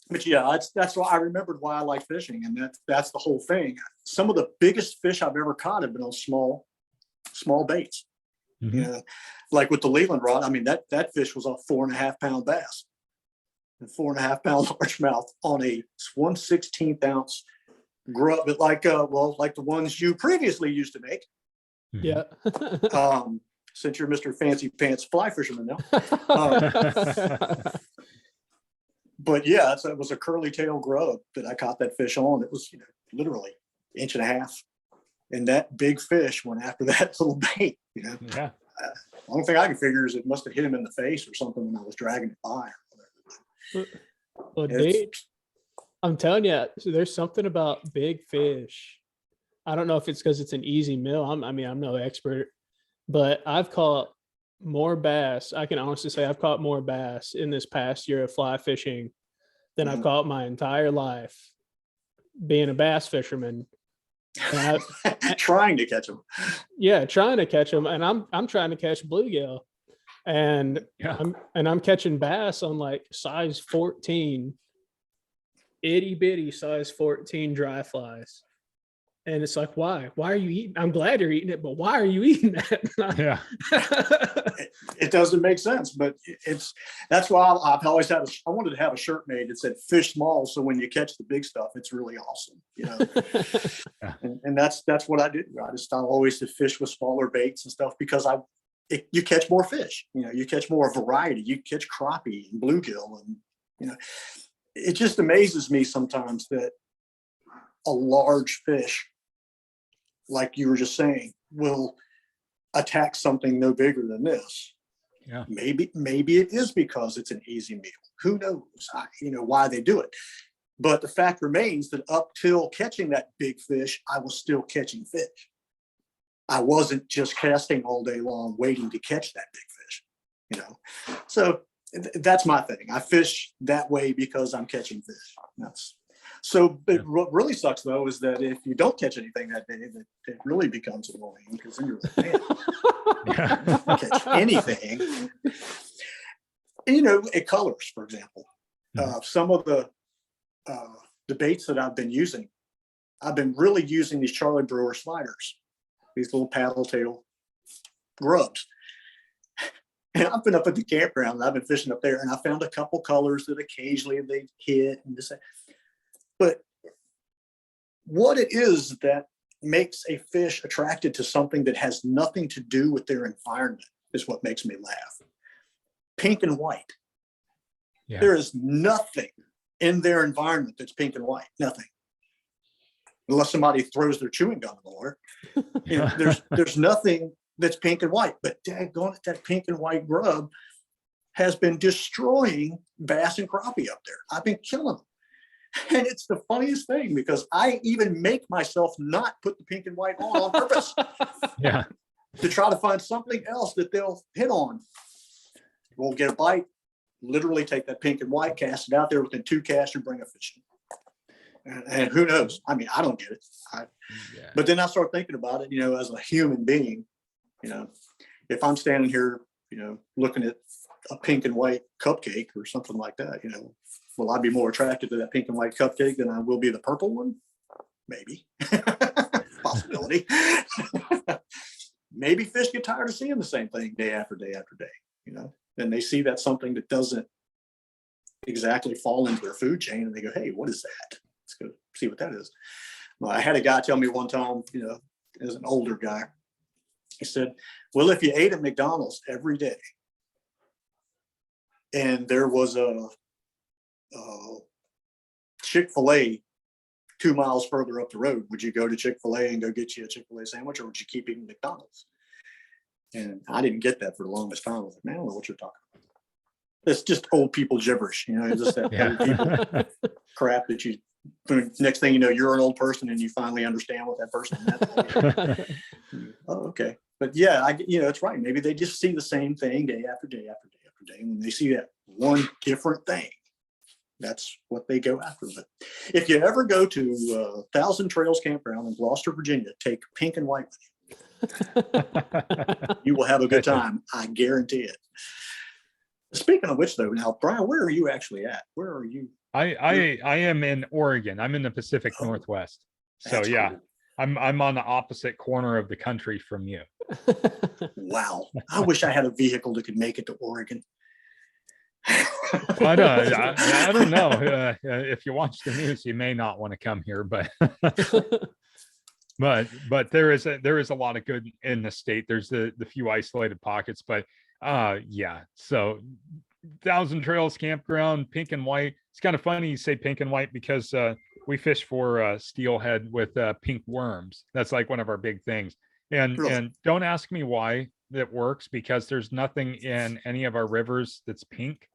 But yeah, that's why I remembered why I like fishing, and that's the whole thing. Some of the biggest fish I've ever caught have been on small baits. You know, like with the Leland rod. I mean, that fish was a 4.5 pound bass, and 4.5 pound largemouth on a 1/16 ounce grub, but like the ones you previously used to make.
Yeah.
Since you're Mr. Fancy Pants fly fisherman now. But yeah, it was a curly tail grub that I caught that fish on. It was, you know, literally 1.5 inches. And that big fish went after that little bait, you know.
Yeah.
The only thing I can figure is it must have hit him in the face or something when I was dragging it by.
Well, dude, I'm telling you, there's something about big fish. I don't know if it's because it's an easy meal. I'm no expert, but I've caught more bass. I can honestly say I've caught more bass in this past year of fly fishing than I've caught my entire life being a bass fisherman. And
trying to catch them.
Yeah, trying to catch them, and I'm trying to catch bluegill, and I'm catching bass on like size 14, itty bitty size 14 dry flies. And it's like, why are you eating? I'm glad you're eating it, but why are you eating that?
Yeah.
It doesn't make sense, but that's why I've always I wanted to have a shirt made that said "Fish small," so when you catch the big stuff, it's really awesome, you know. and that's what I do. I always fish with smaller baits and stuff, because you catch more fish. You know, you catch more variety. You catch crappie and bluegill, and you know, it just amazes me sometimes that a large fish, like you were just saying, will attack something no bigger than this.
Yeah.
Maybe it is because it's an easy meal. Who knows? Why they do it. But the fact remains that up till catching that big fish, I was still catching fish. I wasn't just casting all day long waiting to catch that big fish, you know. So that's my thing. I fish that way because I'm catching fish. But what really sucks though is that if you don't catch anything that day, it really becomes annoying, because then you're like, man, I don't catch anything. And, you know, it colors, for example. Some of the baits that I've been using, I've been really using these Charlie Brewer sliders, these little paddle tail grubs. And I've been up at the campground and I've been fishing up there, and I found a couple colors that occasionally they hit and this. But what it is that makes a fish attracted to something that has nothing to do with their environment is what makes me laugh. Pink and white. Yeah. There is nothing in their environment that's pink and white. Nothing. Unless somebody throws their chewing gum in the water. You know, there's nothing that's pink and white. But daggone it, that pink and white grub has been destroying bass and crappie up there. I've been killing them. And it's the funniest thing, because I even make myself not put the pink and white on purpose.
Yeah.
To try to find something else that they'll hit on. Won't get a bite. Literally take that pink and white, cast it out there, within 2 casts, and bring a fish in. And who knows? I mean, I don't get it. But then I start thinking about it, you know, as a human being, you know, if I'm standing here, you know, looking at a pink and white cupcake or something like that, you know, will I be more attracted to that pink and white cupcake than I will be the purple one? Maybe. Possibility. Maybe fish get tired of seeing the same thing day after day after day, you know, and they see that something that doesn't exactly fall into their food chain, and they go, hey, what is that? Let's go see what that is. Well, I had a guy tell me one time, you know, as an older guy, he said, well, if you ate at McDonald's every day and there was a Chick-fil-A 2 miles further up the road, would you go to Chick-fil-A and go get you a Chick-fil-A sandwich, or would you keep eating McDonald's? And I didn't get that for the longest time. I was like, man, I don't know what you're talking about. It's just old people gibberish, you know, just that old people crap that you, next thing you know, you're an old person and you finally understand what that person meant. Oh, okay. But yeah, you know, it's right. Maybe they just see the same thing day after day after day after day. And when they see that one different thing, that's what they go after. But if you ever go to Thousand Trails Campground in Gloucester, Virginia, take pink and white with you. You will have a good time. I guarantee it. Speaking of which, though, now, Brian, where are you actually at? Where are you?
I am in Oregon. I'm in the Pacific Northwest. So yeah, cool. I'm on the opposite corner of the country from you.
Wow. I wish I had a vehicle that could make it to Oregon.
I don't know. If you watch the news, you may not want to come here, but but there is a lot of good in the state. There's the few isolated pockets, but yeah. So Thousand Trails Campground, pink and white. It's kind of funny you say pink and white, because we fish for steelhead with pink worms. That's like one of our big things. And don't ask me why that works, because there's nothing in any of our rivers that's pink,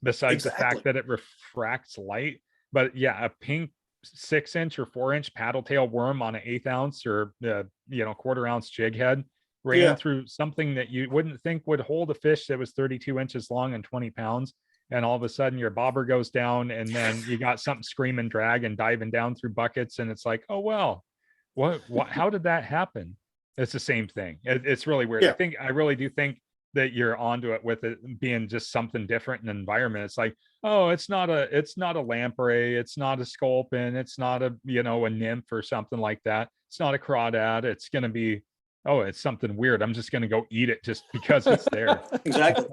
besides the fact that it refracts light. But yeah, a pink 6-inch or 4-inch paddle tail worm on an 1/8 ounce or 1/4 ounce jig head ran through something that you wouldn't think would hold a fish that was 32 inches long and 20 pounds. And all of a sudden your bobber goes down, and then you got something screaming drag and diving down through buckets. And it's like, oh, well, what how did that happen? It's the same thing. It's really weird.
Yeah.
I really do think that you're onto it with it being just something different in the environment. It's like, oh, it's not a lamprey, it's not a sculpin, it's not a nymph or something like that. It's not a crawdad. It's gonna be, oh, it's something weird. I'm just gonna go eat it just because it's there.
Exactly.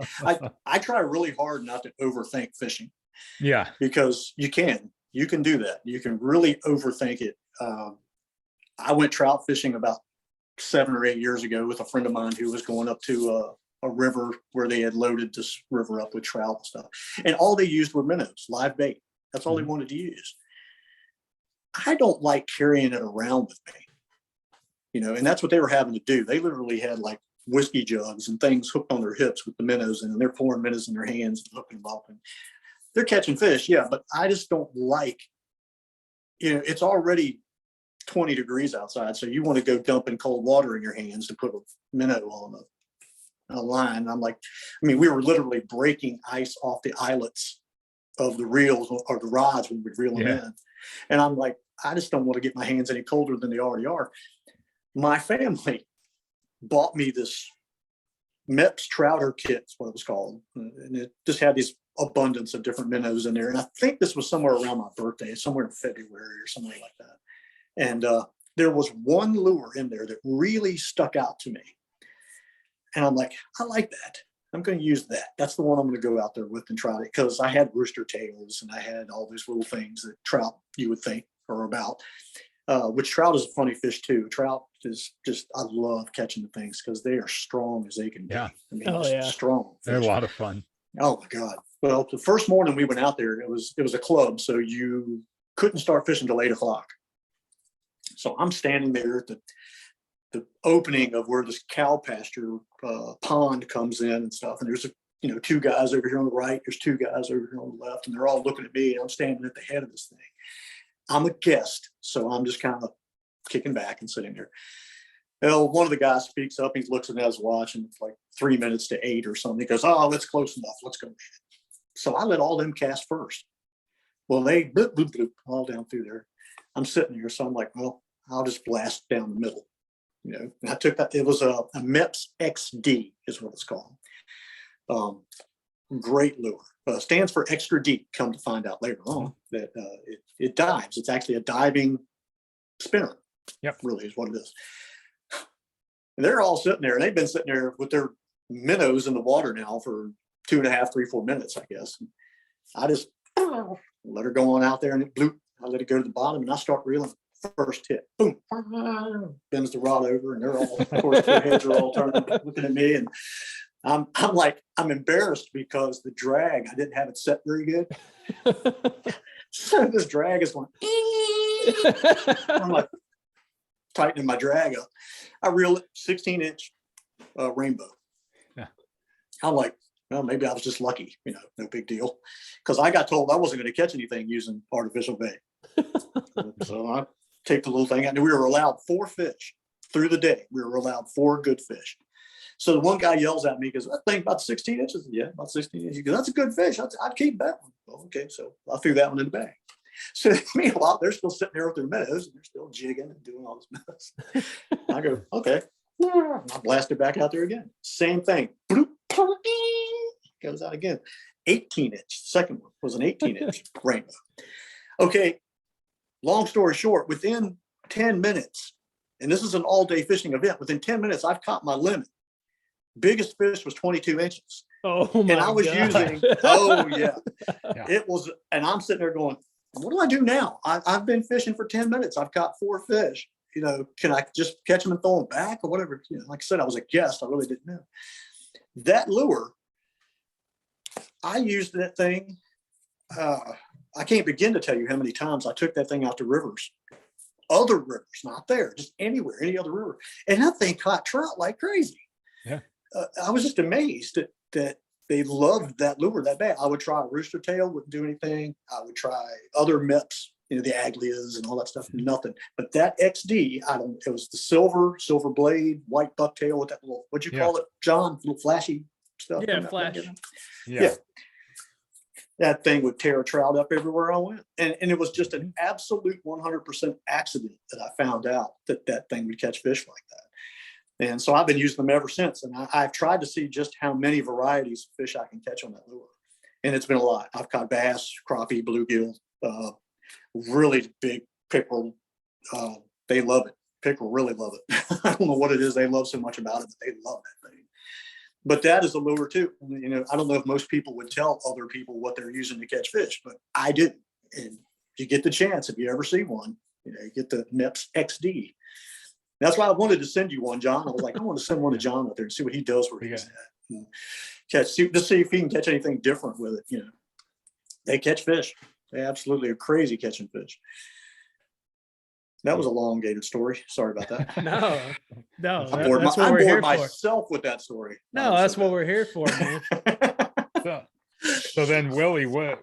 I try really hard not to overthink fishing.
Yeah.
Because you can do that. You can really overthink it. I went trout fishing about 7 or 8 years ago with a friend of mine who was going up to a river where they had loaded this river up with trout and stuff. And all they used were minnows, live bait. That's all they wanted to use. I don't like carrying it around with me, and that's what they were having to do. They literally had like whiskey jugs and things hooked on their hips with the minnows, and they're pouring minnows in their hands and hooking them up. And they're catching fish, yeah, but I just don't like, it's already 20 degrees outside. So you want to go dumping cold water in your hands to put a minnow on a line. I'm like, I mean, we were literally breaking ice off the eyelets of the reels or the rods when we reel them in. And I'm like, I just don't want to get my hands any colder than they already are. My family bought me this Mepps Trouter kit, is what it was called. And it just had these abundance of different minnows in there. And I think this was somewhere around my birthday, somewhere in February or something like that. And there was one lure in there that really stuck out to me. And I'm like, I like that. I'm going to use that. That's the one I'm going to go out there with and try it, because I had rooster tails and I had all these little things that trout you would think are about. Which trout is a funny fish too. Trout is just, I love catching the things because they are strong as they can be.
Yeah.
I mean, strong fish.
They're a lot of fun.
Oh my God. Well, the first morning we went out there, it was a club. So you couldn't start fishing till 8 o'clock. So I'm standing there at the opening of where this cow pasture pond comes in and stuff. And there's two guys over here on the right. There's two guys over here on the left, and they're all looking at me. And I'm standing at the head of this thing. I'm a guest, so I'm just kind of kicking back and sitting there. Well, one of the guys speaks up. He looks at his watch, and it's like 3 minutes to 8 or something. He goes, "Oh, that's close enough. Let's go." So I let all them cast first. Well, they bloop, bloop, bloop, all down through there. I'm sitting here, so I'm like, well, I'll just blast down the middle. And I took that. It was a Mepps XD is what it's called. Great lure. Stands for extra deep. Come to find out later on that it dives. It's actually a diving spinner.
Yep,
really is what it is. And they're all sitting there, and they've been sitting there with their minnows in the water now for 2.5, 3, 4 minutes, I guess. And I just let her go on out there, and it bloop. I let it go to the bottom, and I start reeling. First hit, boom, bends the rod over, and they're all, of course, their heads are all turned, looking at me, and I'm like, I'm embarrassed because the drag, I didn't have it set very good. So this drag is going, I'm like tightening my drag up. I reel it 16-inch rainbow.
Yeah. I'm
like, well, maybe I was just lucky, no big deal. Because I got told I wasn't going to catch anything using artificial bait. So I take the little thing out, and we were allowed 4 fish through the day. We were allowed 4 good fish. So the one guy yells at me, he goes, "That thing about 16 inches? Yeah, about 16 inches. He goes, "That's a good fish. I'd keep that one." Well, okay, so I threw that one in the bag. So meanwhile, they're still sitting there with their minnows, and they're still jigging and doing all this mess. I go, okay. I blast it back out there again. Same thing. Goes out again. 18-inch. Second one was an 18-inch rainbow. Okay, long story short, within 10 minutes, and this is an all-day fishing event, within 10 minutes, I've caught my limit. Biggest fish was 22 inches.
Oh my
And I was
God.
using, it was, and I'm sitting there going, what do I do now? I've been fishing for 10 minutes. I've caught 4 fish. Can I just catch them and throw them back or whatever? Like I said, I was a guest. I really didn't know. That lure, I used that thing. I can't begin to tell you how many times I took that thing out to rivers. Other rivers, not there, just anywhere, any other river. And that thing caught trout like crazy.
Yeah.
I was just amazed that they loved that lure that bad. I would try a rooster tail, wouldn't do anything. I would try other Mepps, the Aglias and all that stuff, nothing. But that XD, it was the silver blade, white bucktail with that little, what'd you call it, John? Little flashy stuff.
Yeah, flash.
Yeah. That thing would tear a trout up everywhere I went. And it was just an absolute 100% accident that I found out that thing would catch fish like that. And so I've been using them ever since. And I've tried to see just how many varieties of fish I can catch on that lure. And it's been a lot. I've caught bass, crappie, bluegill, really big pickerel. They love it. Pickerel really love it. I don't know what it is they love so much about it, but they love that thing. But that is a lure too. I don't know if most people would tell other people what they're using to catch fish, but I didn't. And you get the chance, if you ever see one, you get the Mepps XD. That's why I wanted to send you one, John. I was like, I want to send one to John out there and see what he does where he's at. And just see if he can catch anything different with it. They catch fish. They absolutely are crazy catching fish. That was a elongated story. Sorry about that.
No,
I bored myself with that story.
No, that's what we're here for, man.
So then, Willie, what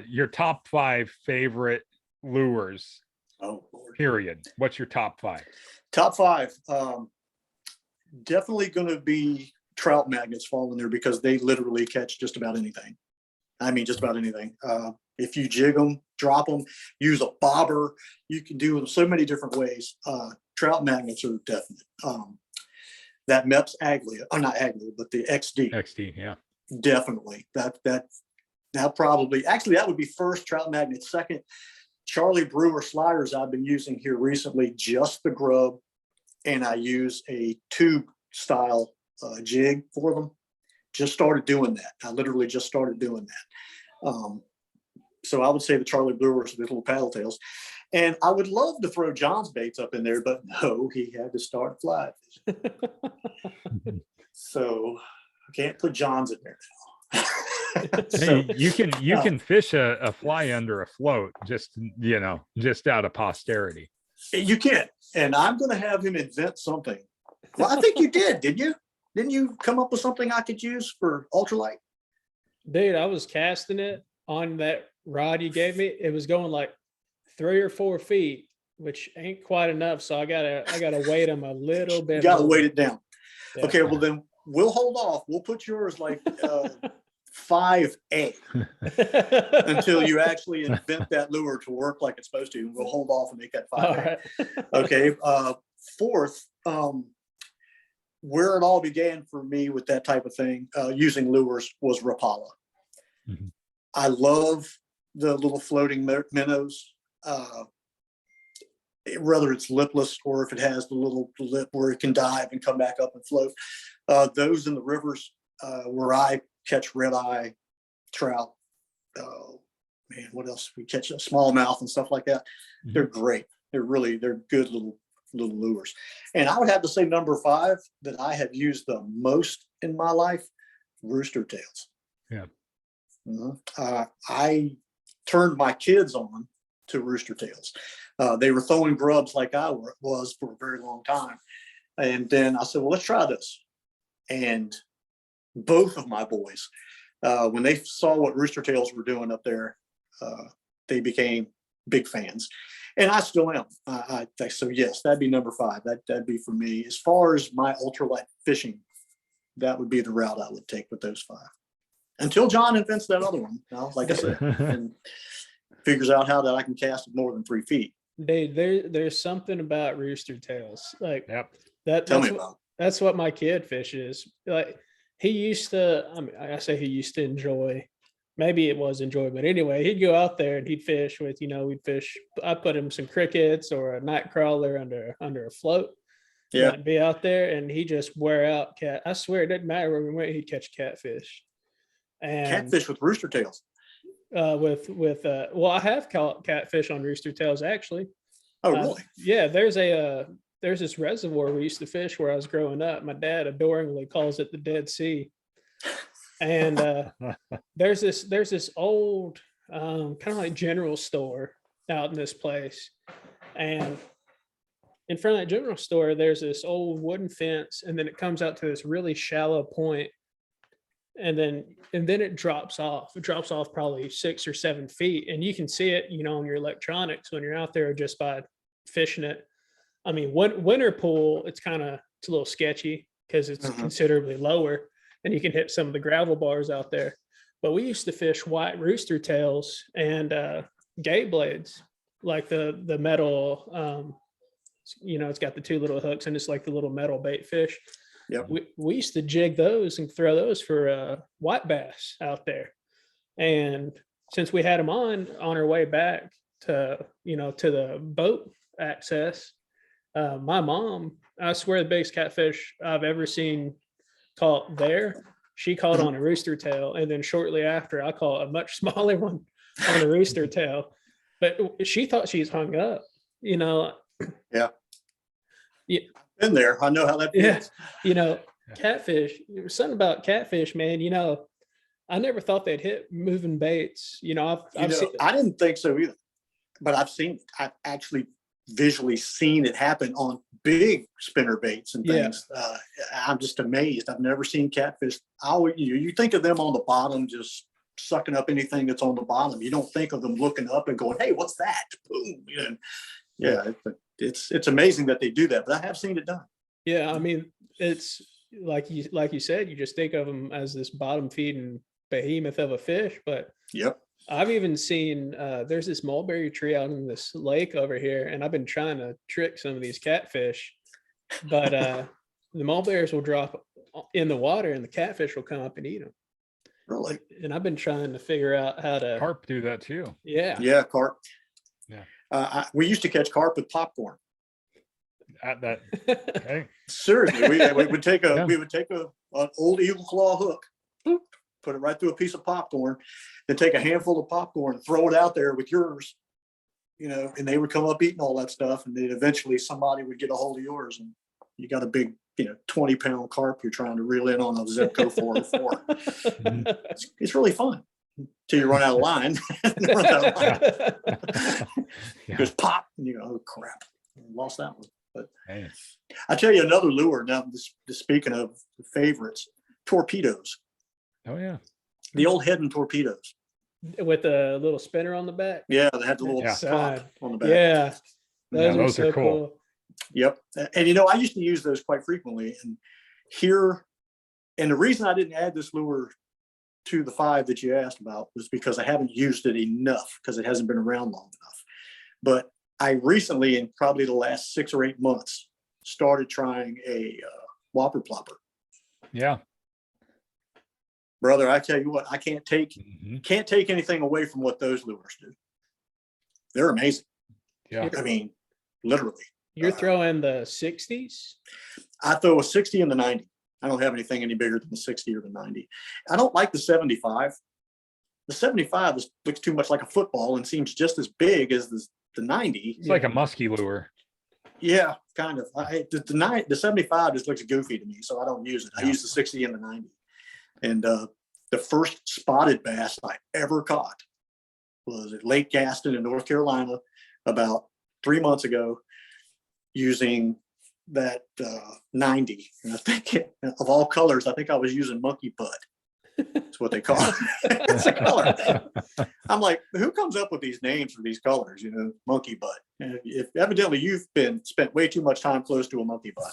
your top 5 favorite lures
Oh, Lord.
Period. What's your top 5?
Top 5. Definitely going to be trout magnets fall in there because they literally catch just about anything. I mean, just about anything. If you jig them, drop them, use a bobber, you can do it so many different ways. Trout magnets are definite. That MEPS Aglia, or not Aglia, but the XD.
XD, yeah.
Definitely. That probably, actually, that would be first trout magnet. Second, Charlie Brewer sliders I've been using here recently, just the grub, and I use a tube style jig for them. Just started doing that. I literally just started doing that. So I would say the Charlie Brewers, the little paddle tails. And I would love to throw John's baits up in there, but no, he had to start fly fishing. So I can't put John's in there now. So,
Hey, you can fish a fly under a float, just just out of posterity.
you can. And I'm going to have him invent something. Well, I think you did, didn't you? Didn't you come up with something I could use for ultralight?
Dude, I was casting it on that rod you gave me. It was going like 3 or 4 feet, which ain't quite enough. So I gotta weight them a little bit.
You got to
more.
weight it down.
Yeah.
Okay, well then we'll hold off. We'll put yours like 5A until you actually invent that lure to work like it's supposed to. And we'll hold off and make that 5A.
All right.
Okay. Fourth, where it all began for me with that type of thing, using lures, was Rapala.
Mhm.
I love the little floating minnows, whether it's lipless or if it has the little lip where it can dive and come back up and float. Those in the rivers where I catch red eye, trout, man, what else? We catch a smallmouth and stuff like that.
Mhm.
They're great. They're good little lures. And I would have to say number 5 that I have used the most in my life, rooster tails.
Yeah.
I turned my kids on to rooster tails. They were throwing grubs like I was for a very long time. And then I said, well, let's try this. And both of my boys, when they saw what rooster tails were doing up there, they became big fans. And I still am. So yes, that'd be number 5. That'd be for me. As far as my ultralight fishing, that would be the route I would take with those 5. Until John invents that other one, like I said, and figures out how that I can cast more than 3 feet.
Dude, there's something about rooster tails. Like
Yep.
Tell me about it.
that's what my kid fishes. Like he used to, I mean, I say he used to enjoy, maybe it was enjoy, but anyway, he'd go out there and he'd fish with, we'd fish. I put him some crickets or a night crawler under a float.
Yeah.
And be out there and he just wear out cat. I swear it didn't matter where we went, he'd catch catfish. And
Catfish with rooster tails.
well, I have caught catfish on rooster tails actually.
Oh, really?
Yeah, there's this reservoir we used to fish where I was growing up. My dad adoringly calls it the Dead Sea. And there's this old kind of like general store out in this place. And in front of that general store, there's this old wooden fence, and then it comes out to this really shallow point. And then it drops off. It drops off probably 6 or 7 feet. And you can see it, on your electronics when you're out there just by fishing it. I mean, winter pool, it's a little sketchy because it's considerably lower and you can hit some of the gravel bars out there. But we used to fish white rooster tails and gate blades, like the metal, it's got the 2 little hooks and it's like the little metal bait fish.
Yep.
We used to jig those and throw those for white bass out there. And since we had them on our way back to the boat access, my mom, I swear the biggest catfish I've ever seen caught there, she caught on a rooster tail. And then shortly after, I caught a much smaller one on a rooster tail. But she thought she's hung up,
Yeah.
Yeah.
In there. I know how that feels.
Yeah. Catfish, something about catfish, man, I never thought they'd hit moving baits.
I didn't think so either, but I've actually visually seen it happen on big spinner baits and things. Yeah. I'm just amazed. I've never seen catfish. You think of them on the bottom, just sucking up anything that's on the bottom. You don't think of them looking up and going, hey, what's that? Boom. Yeah, it's amazing that they do that, but I have seen it done.
Yeah, I mean, it's like you said, you just think of them as this bottom feeding behemoth of a fish, but
Yep.
I've even seen there's this mulberry tree out in this lake over here, and I've been trying to trick some of these catfish, but the mulberries will drop in the water and the catfish will come up and eat them.
Really?
And I've been trying to figure out how to
Carp do that too.
Yeah.
Yeah, carp.
Yeah.
We used to catch carp with popcorn.
At that. Okay.
Seriously, we would take
Yeah.
an old eagle claw hook, boop, put it right through a piece of popcorn, then take a handful of popcorn, throw it out there with yours, and they would come up eating all that stuff, and then eventually somebody would get a hold of yours, and you got a big, 20-pound carp you're trying to reel in on a Zebco 404. It's really fun till you run out of line.
Yeah.
Goes pop, and you go, oh crap, I lost that one. But
Man.
I tell you another lure now. Speaking of favorites, torpedoes.
Oh yeah.
The old Head and torpedoes.
With a little spinner on the back.
Yeah, they had the little
Yeah.
prop on the back.
Yeah.
Yeah,
Those,
those
are
are
so
cool.
cool.
Yep. And I used to use those quite frequently. And the reason I didn't add this lure to the 5 that you asked about was because I haven't used it enough, because it hasn't been around long enough. But I recently, in probably the last 6 or 8 months, started trying a whopper plopper.
Yeah.
Brother, I tell you what, I can't take
Mhm.
anything away from what those lures do. They're amazing.
Yeah.
I mean, literally.
You're throwing the 60s?
I throw a 60 and the 90. I don't have anything any bigger than the 60 or the 90. I don't like the 75. The 75 looks too much like a football and seems just as big as the 90.
It's like a musky lure.
Yeah, kind of. The 75 just looks goofy to me, so I don't use it. I use the 60 and the 90. And the first spotted bass I ever caught was at Lake Gaston in North Carolina about 3 months ago, using that 90. And I think of all colors, I think I was using monkey butt. That's what they call it. It's a color. I'm like, who comes up with these names for these colors? Monkey butt. And if evidently you've spent way too much time close to a monkey butt.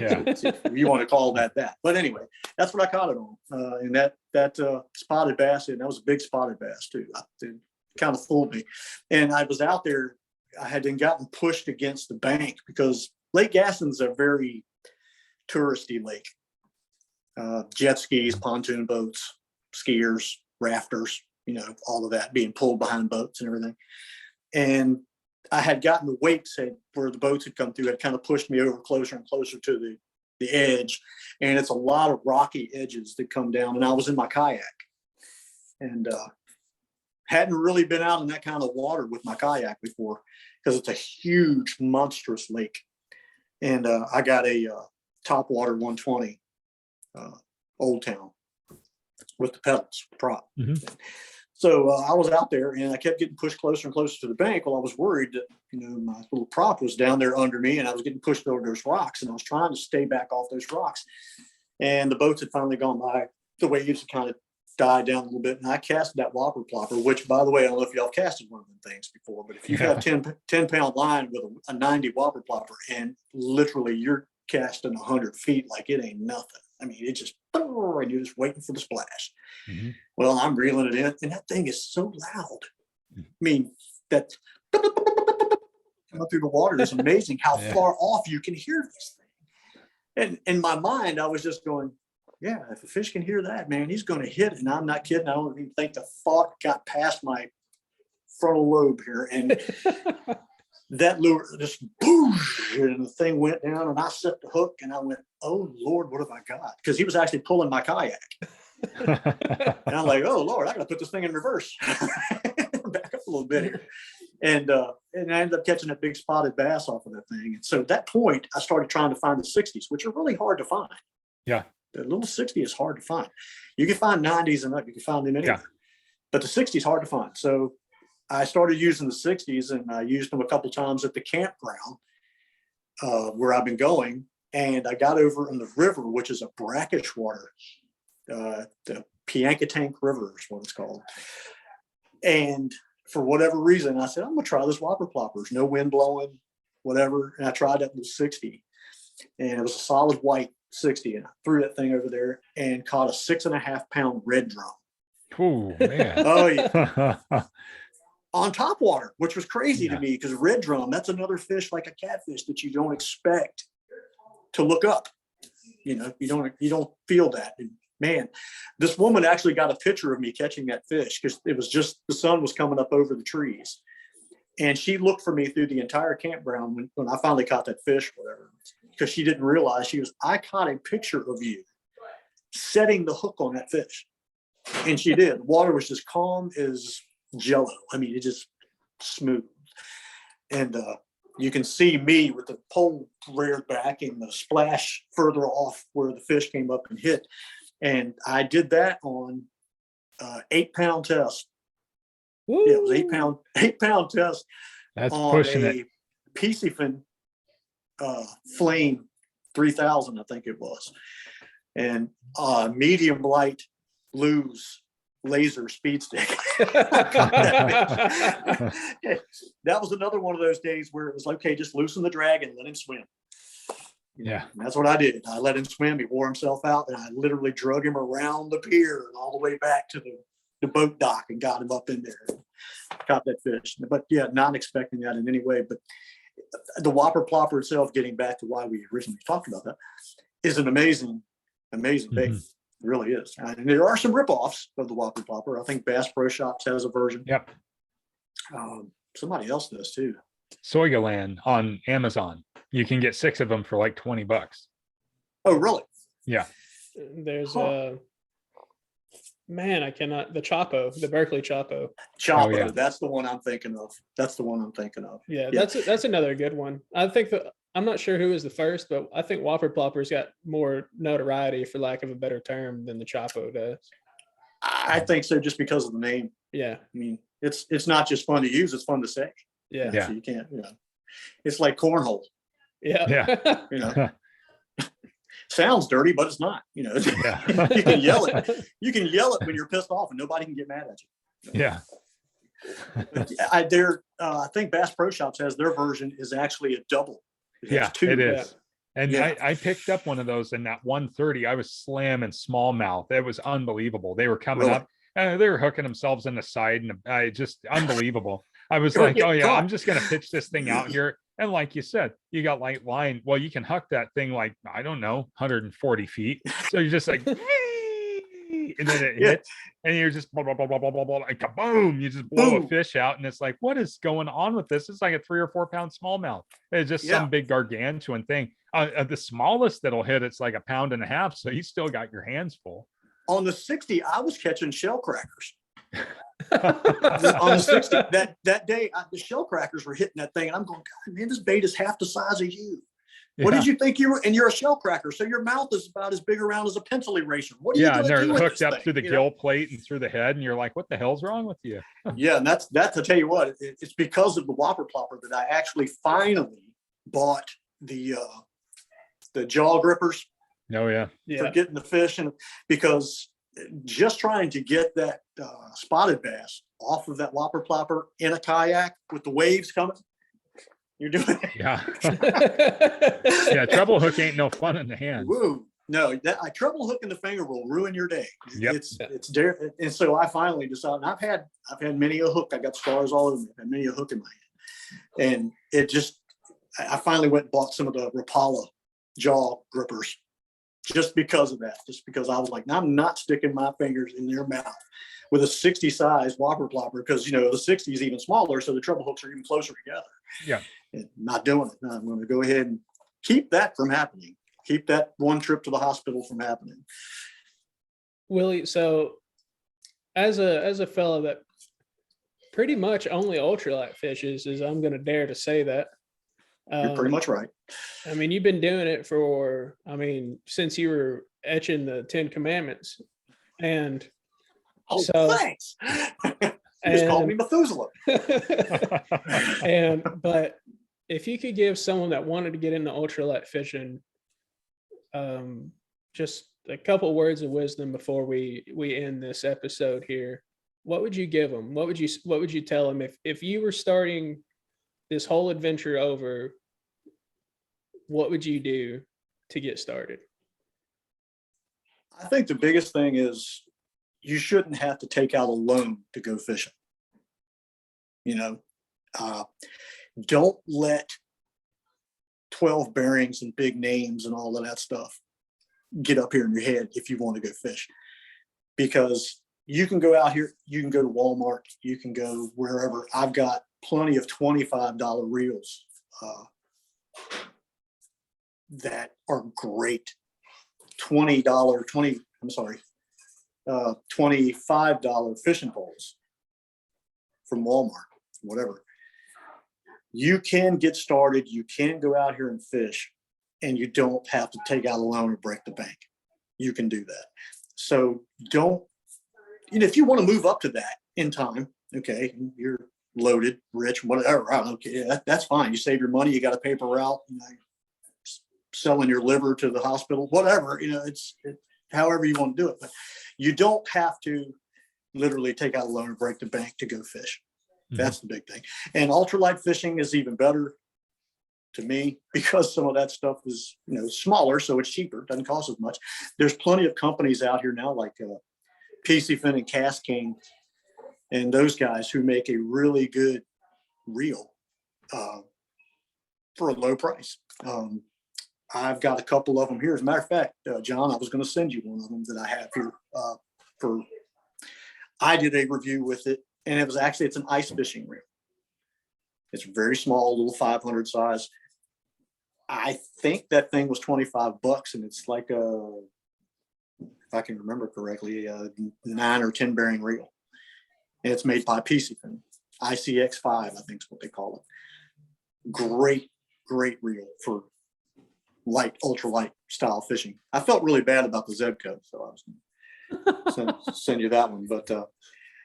Yeah.
If you want to call that. But anyway, that's what I caught it on. And that spotted bass, and that was a big spotted bass too. It kind of fooled me. And I was out there. I had gotten pushed against the bank because Lake Gaston's a very touristy lake. Jet skis, pontoon boats, skiers, rafters, all of that being pulled behind boats and everything. And I had gotten the wakes where the boats had come through, had kind of pushed me over closer and closer to the edge. And it's a lot of rocky edges that come down. And I was in my kayak and hadn't really been out in that kind of water with my kayak before, because it's a huge, monstrous lake. And I got a Topwater 120 Old Town with the pedals prop.
Mhm.
So I was out there and I kept getting pushed closer and closer to the bank. Well, I was worried that, my little prop was down there under me and I was getting pushed over those rocks, and I was trying to stay back off those rocks. And the boats had finally gone by. The waves had kind of died down a little bit. And I casted that whopper plopper, which, by the way, I don't know if y'all casted one of them things before, but if you have 10-pound line with a 90 whopper plopper and literally you're casting 100 feet like it ain't nothing. I mean, it just, and you're just waiting for the splash.
Mm-hmm.
Well, I'm reeling it in, and that thing is so loud. I mean, that coming through the water is amazing how far off you can hear this thing. And in my mind, I was just going, yeah, if a fish can hear that, man, he's going to hit it. And I'm not kidding. I don't even think the thought got past my frontal lobe here. And that lure just boosh, and the thing went down, and I set the hook, and I went, oh Lord, what have I got? Because he was actually pulling my kayak. And I'm like, oh Lord, I gotta put this thing in reverse. Back up a little bit here. And I ended up catching a big spotted bass off of that thing. And so at that point, I started trying to find the 60s, which are really hard to find.
Yeah.
The little 60 is hard to find. You can find 90s and up, you can find them anywhere. Yeah. But the 60 is hard to find. So I started using the 60s, and I used them a couple times at the campground where I've been going. And I got over in the river, which is a brackish water. The Piankatank River is what it's called. And for whatever reason, I said, I'm gonna try this whopper ploppers, no wind blowing, whatever. And I tried that with 60, and it was a solid white 60. And I threw that thing over there and caught a 6.5 pound red drum.
Oh man.
Oh yeah. On top water, which was crazy
Yeah.
to me, because red drum, that's another fish like a catfish that you don't expect to look up. You know, you don't feel that. And man, this woman actually got a picture of me catching that fish, because it was just, the sun was coming up over the trees. And she looked for me through the entire campground when I finally caught that fish, whatever, because she didn't realize, she goes, I caught a picture of you setting the hook on that fish. And she did. The water was just calm as jello. I mean, it just smooth. And you can see me with the pole reared back and the splash further off where the fish came up and hit. And I did that on 8 pound test.
Woo.
Yeah, it was 8 pound test.
That's
on
pushing
a
it.
Peacefin Flame 3000, I think it was. And medium light lose laser speed stick. That was another one of those days where it was like, okay, just loosen the drag and let him swim.
Yeah.
And that's what I did. I let him swim. He wore himself out, and I literally drug him around the pier and all the way back to the boat dock and got him up in there. Caught that fish. But yeah, not expecting that in any way. But the whopper plopper itself, getting back to why we originally talked about that, is an amazing bait.
Mhm.
It really is. And there are some ripoffs of the whopper plopper. I think Bass Pro Shops has a version.
Yep.
Somebody else does too.
Soigaland on Amazon. You can get 6 of them for like $20.
Oh, really?
Yeah.
There's
Huh.
man, I cannot, the Chapo, the Berkeley Chapo.
Chapo,
yeah.
that's the one I'm thinking of.
Yeah,
Yeah.
that's another good one. I think that, I'm not sure who was the first, but I think Whopper Plopper's got more notoriety, for lack of a better term, than the Chapo does.
I think so, just because of the name.
Yeah,
I mean, it's not just fun to use, it's fun to say.
yeah,
Yeah.
So you can't, it's like cornhole,
yeah.
Yeah.
sounds dirty, but it's not,
Yeah.
you can yell it. You can yell it when you're pissed off and nobody can get mad at you.
Yeah.
I think Bass Pro Shops has their version is actually a double. It has
Yeah,
two.
it is. And
Yeah.
I picked up one of those in that 130. I was slamming smallmouth. It was unbelievable. They were coming
Really?
up and they were hooking themselves in the side, and I just unbelievable. I was
They were
like, oh
getting
yeah, I'm
caught.
just gonna pitch this thing out here. And like you said, you got light line. Well, you can huck that thing like, I don't know, 140 feet. So you're just like, and then it
Yeah.
hits, and you're just blah, blah, blah, blah, blah, blah, blah, like kaboom, you just blow a
Boom.
fish out, and it's like, what is going on with this? It's like a 3 or 4 pound smallmouth. It's just
Yeah.
some big gargantuan thing. The smallest that'll hit, it's like 1.5 pounds. So you still got your hands full.
On the 60, I was catching shell crackers. On the 60, that day, the shell crackers were hitting that thing, and I'm going, God, man, this bait is half the size of you. What did you think you were? And you're a shell cracker, so your mouth is about as big around as a pencil eraser. What are you
Yeah, and
going to
they're
do with
hooked
this
up
thing,
through the
you know?
gill plate and through the head, and you're like, what the hell's wrong with you?
Yeah, and that's to tell you what, it's because of the whopper plopper that I actually finally bought the jaw grippers
Oh yeah.
for
Yeah,
getting the fish, and because just trying to get that spotted bass off of that whopper plopper in a kayak with the waves coming, you're doing it.
Yeah. Yeah. Treble hook ain't no fun in the hands.
Woo. No, that a treble hook in the finger will ruin your day.
Yep.
It's there. And so I finally decided, I've had many a hook. I got scars all over me. I've had many a hook in my hand. And it just, I finally went and bought some of the Rapala jaw grippers just because of that. Just because I was like, I'm not sticking my fingers in their mouth with a 60 size whopper plopper, because the 60 is even smaller, so the treble hooks are even closer together.
Yeah.
And not doing it. I'm going to go ahead and keep that from happening. Keep that one trip to the hospital from happening.
Willie. So, as a fellow that pretty much only ultralight fishes, as I'm going to dare to say that.
You're pretty much right.
I mean, you've been doing it for, since you were etching the 10 Commandments, and
Oh,
so,
thanks. You just called me Methuselah.
But if you could give someone that wanted to get into ultralight fishing, just a couple words of wisdom before we end this episode here, what would you give them? What would you tell them if you were starting this whole adventure over? What would you do to get started?
I think the biggest thing is you shouldn't have to take out a loan to go fishing. You know, don't let 12 bearings and big names and all of that stuff get up here in your head if you want to go fish, because you can go out here, you can go to Walmart, you can go wherever. I've got plenty of $25 reels that are great. $25 fishing poles from Walmart, whatever. You can get started. You can go out here and fish, and you don't have to take out a loan or break the bank. You can do that. So don't, if you want to move up to that in time, okay, you're loaded, rich, whatever, okay, that's fine. You save your money, you got a paper route, selling your liver to the hospital, whatever, it's however you want to do it. But you don't have to literally take out a loan or break the bank to go fish. That's the big thing. And ultralight fishing is even better to me because some of that stuff is, smaller, so it's cheaper, doesn't cost as much. There's plenty of companies out here now like PC Fin and Cast King and those guys who make a really good reel for a low price. I've got a couple of them here. As a matter of fact, John, I was going to send you one of them that I have here. I did a review with it, and it's an ice fishing reel. It's very small, little 500 size. I think that thing was $25, and it's like if I can remember correctly, a 9 or 10 bearing reel. And it's made by PC Fin. ICX5, I think is what they call it. Great reel for light, ultralight style fishing. I felt really bad about the Zebco, so I was going to send you that one. But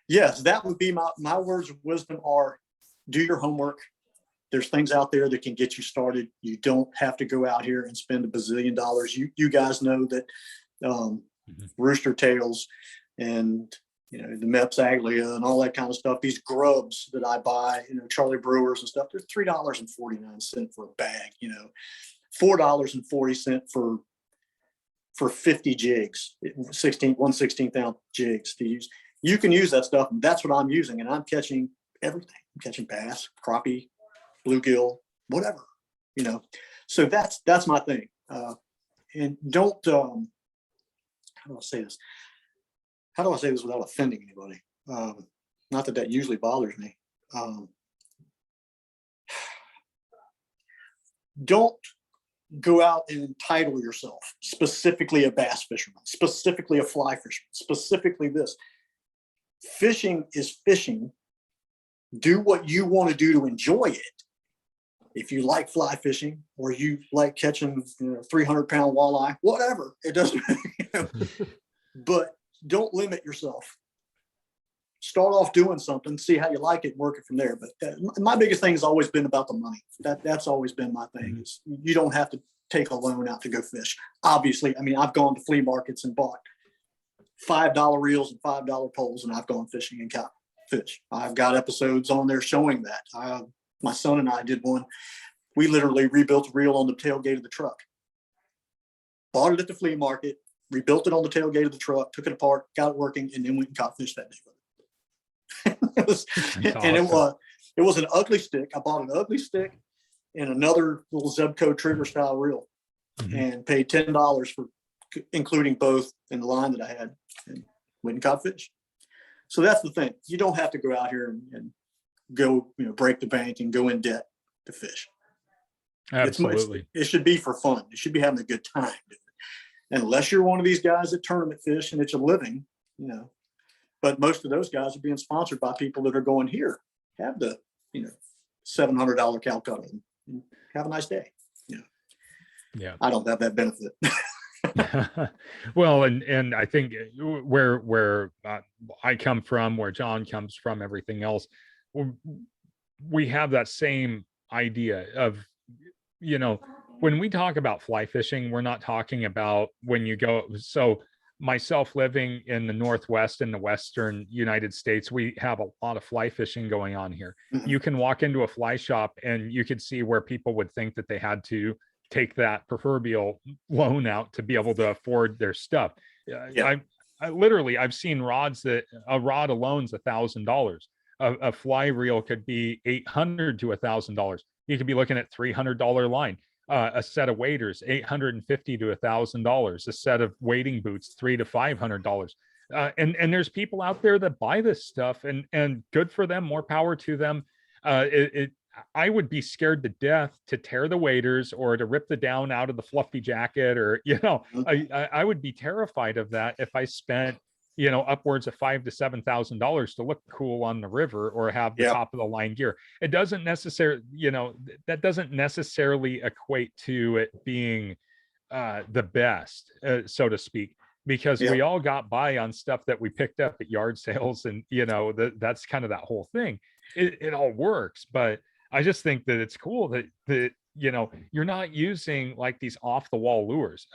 yes, that would be my words of wisdom are do your homework. There's things out there that can get you started. You don't have to go out here and spend $1 bazillion. You guys know that rooster tails and the Mepps Aglia and all that kind of stuff, these grubs that I buy, Charlie Brewers and stuff, they're $3.49 for a bag, $4.40 for 50 jigs, 1/16 ounce jigs to use. You can use that stuff, and that's what I'm using, and I'm catching everything. I'm catching bass, crappie, bluegill, whatever, So that's my thing. And don't how do I say this? How do I say this without offending anybody? Not that usually bothers me. Don't go out and entitle yourself specifically a bass fisherman, specifically a fly fisherman, specifically this. Fishing is fishing. Do what you want to do to enjoy it. If you like fly fishing or you like catching 300-pound walleye, whatever, it doesn't, but don't limit yourself. Start off doing something, see how you like it, work it from there. But my biggest thing has always been about the money. That's always been my thing. Is you don't have to take a loan out to go fish. Obviously, I've gone to flea markets and bought $5 reels and $5 poles, and I've gone fishing and caught fish. I've got episodes on there showing that. My son and I did one. We literally rebuilt a reel on the tailgate of the truck. Bought it at the flea market, rebuilt it on the tailgate of the truck, took it apart, got it working, and then went and caught fish that day with it. And it was an ugly stick. I bought an ugly stick and another little Zebco trigger style reel, and paid $10 for including both in the line that I had, and went and caught fish. So that's the thing. You don't have to go out here and go, break the bank and go in debt to fish.
Absolutely.
It should be for fun. You should be having a good time. And unless you're one of these guys that tournament fish and it's a living, but most of those guys are being sponsored by people that are going here, have the, $700 Calcutta and have a nice day.
Yeah.
I don't have that benefit.
Well, and I think where I come from, where John comes from, everything else, we have that same idea of, when we talk about fly fishing, we're not talking about when you go. So myself living in the Northwest and the Western United States, we have a lot of fly fishing going on here.
Mhm.
You can walk into a fly shop and you could see where people would think that they had to take that proverbial loan out to be able to afford their stuff.
Yeah.
I literally, I've seen rods that a rod alone's $1,000. A fly reel could be $800 to $1,000. You could be looking at $300 line. A set of waders, $850 to $1,000. A set of wading boots, $300 to $500. And there's people out there that buy this stuff, and good for them. More power to them. I would be scared to death to tear the waders or to rip the down out of the fluffy jacket, or I would be terrified of that if I spent upwards of $5,000 to $7,000 to look cool on the river or have the top of the line gear. It doesn't necessarily, that doesn't necessarily equate to it being the best, so to speak, because we all got by on stuff that we picked up at yard sales, and that's kind of that whole thing. It all works, but I just think that it's cool that you're not using like these off the wall lures.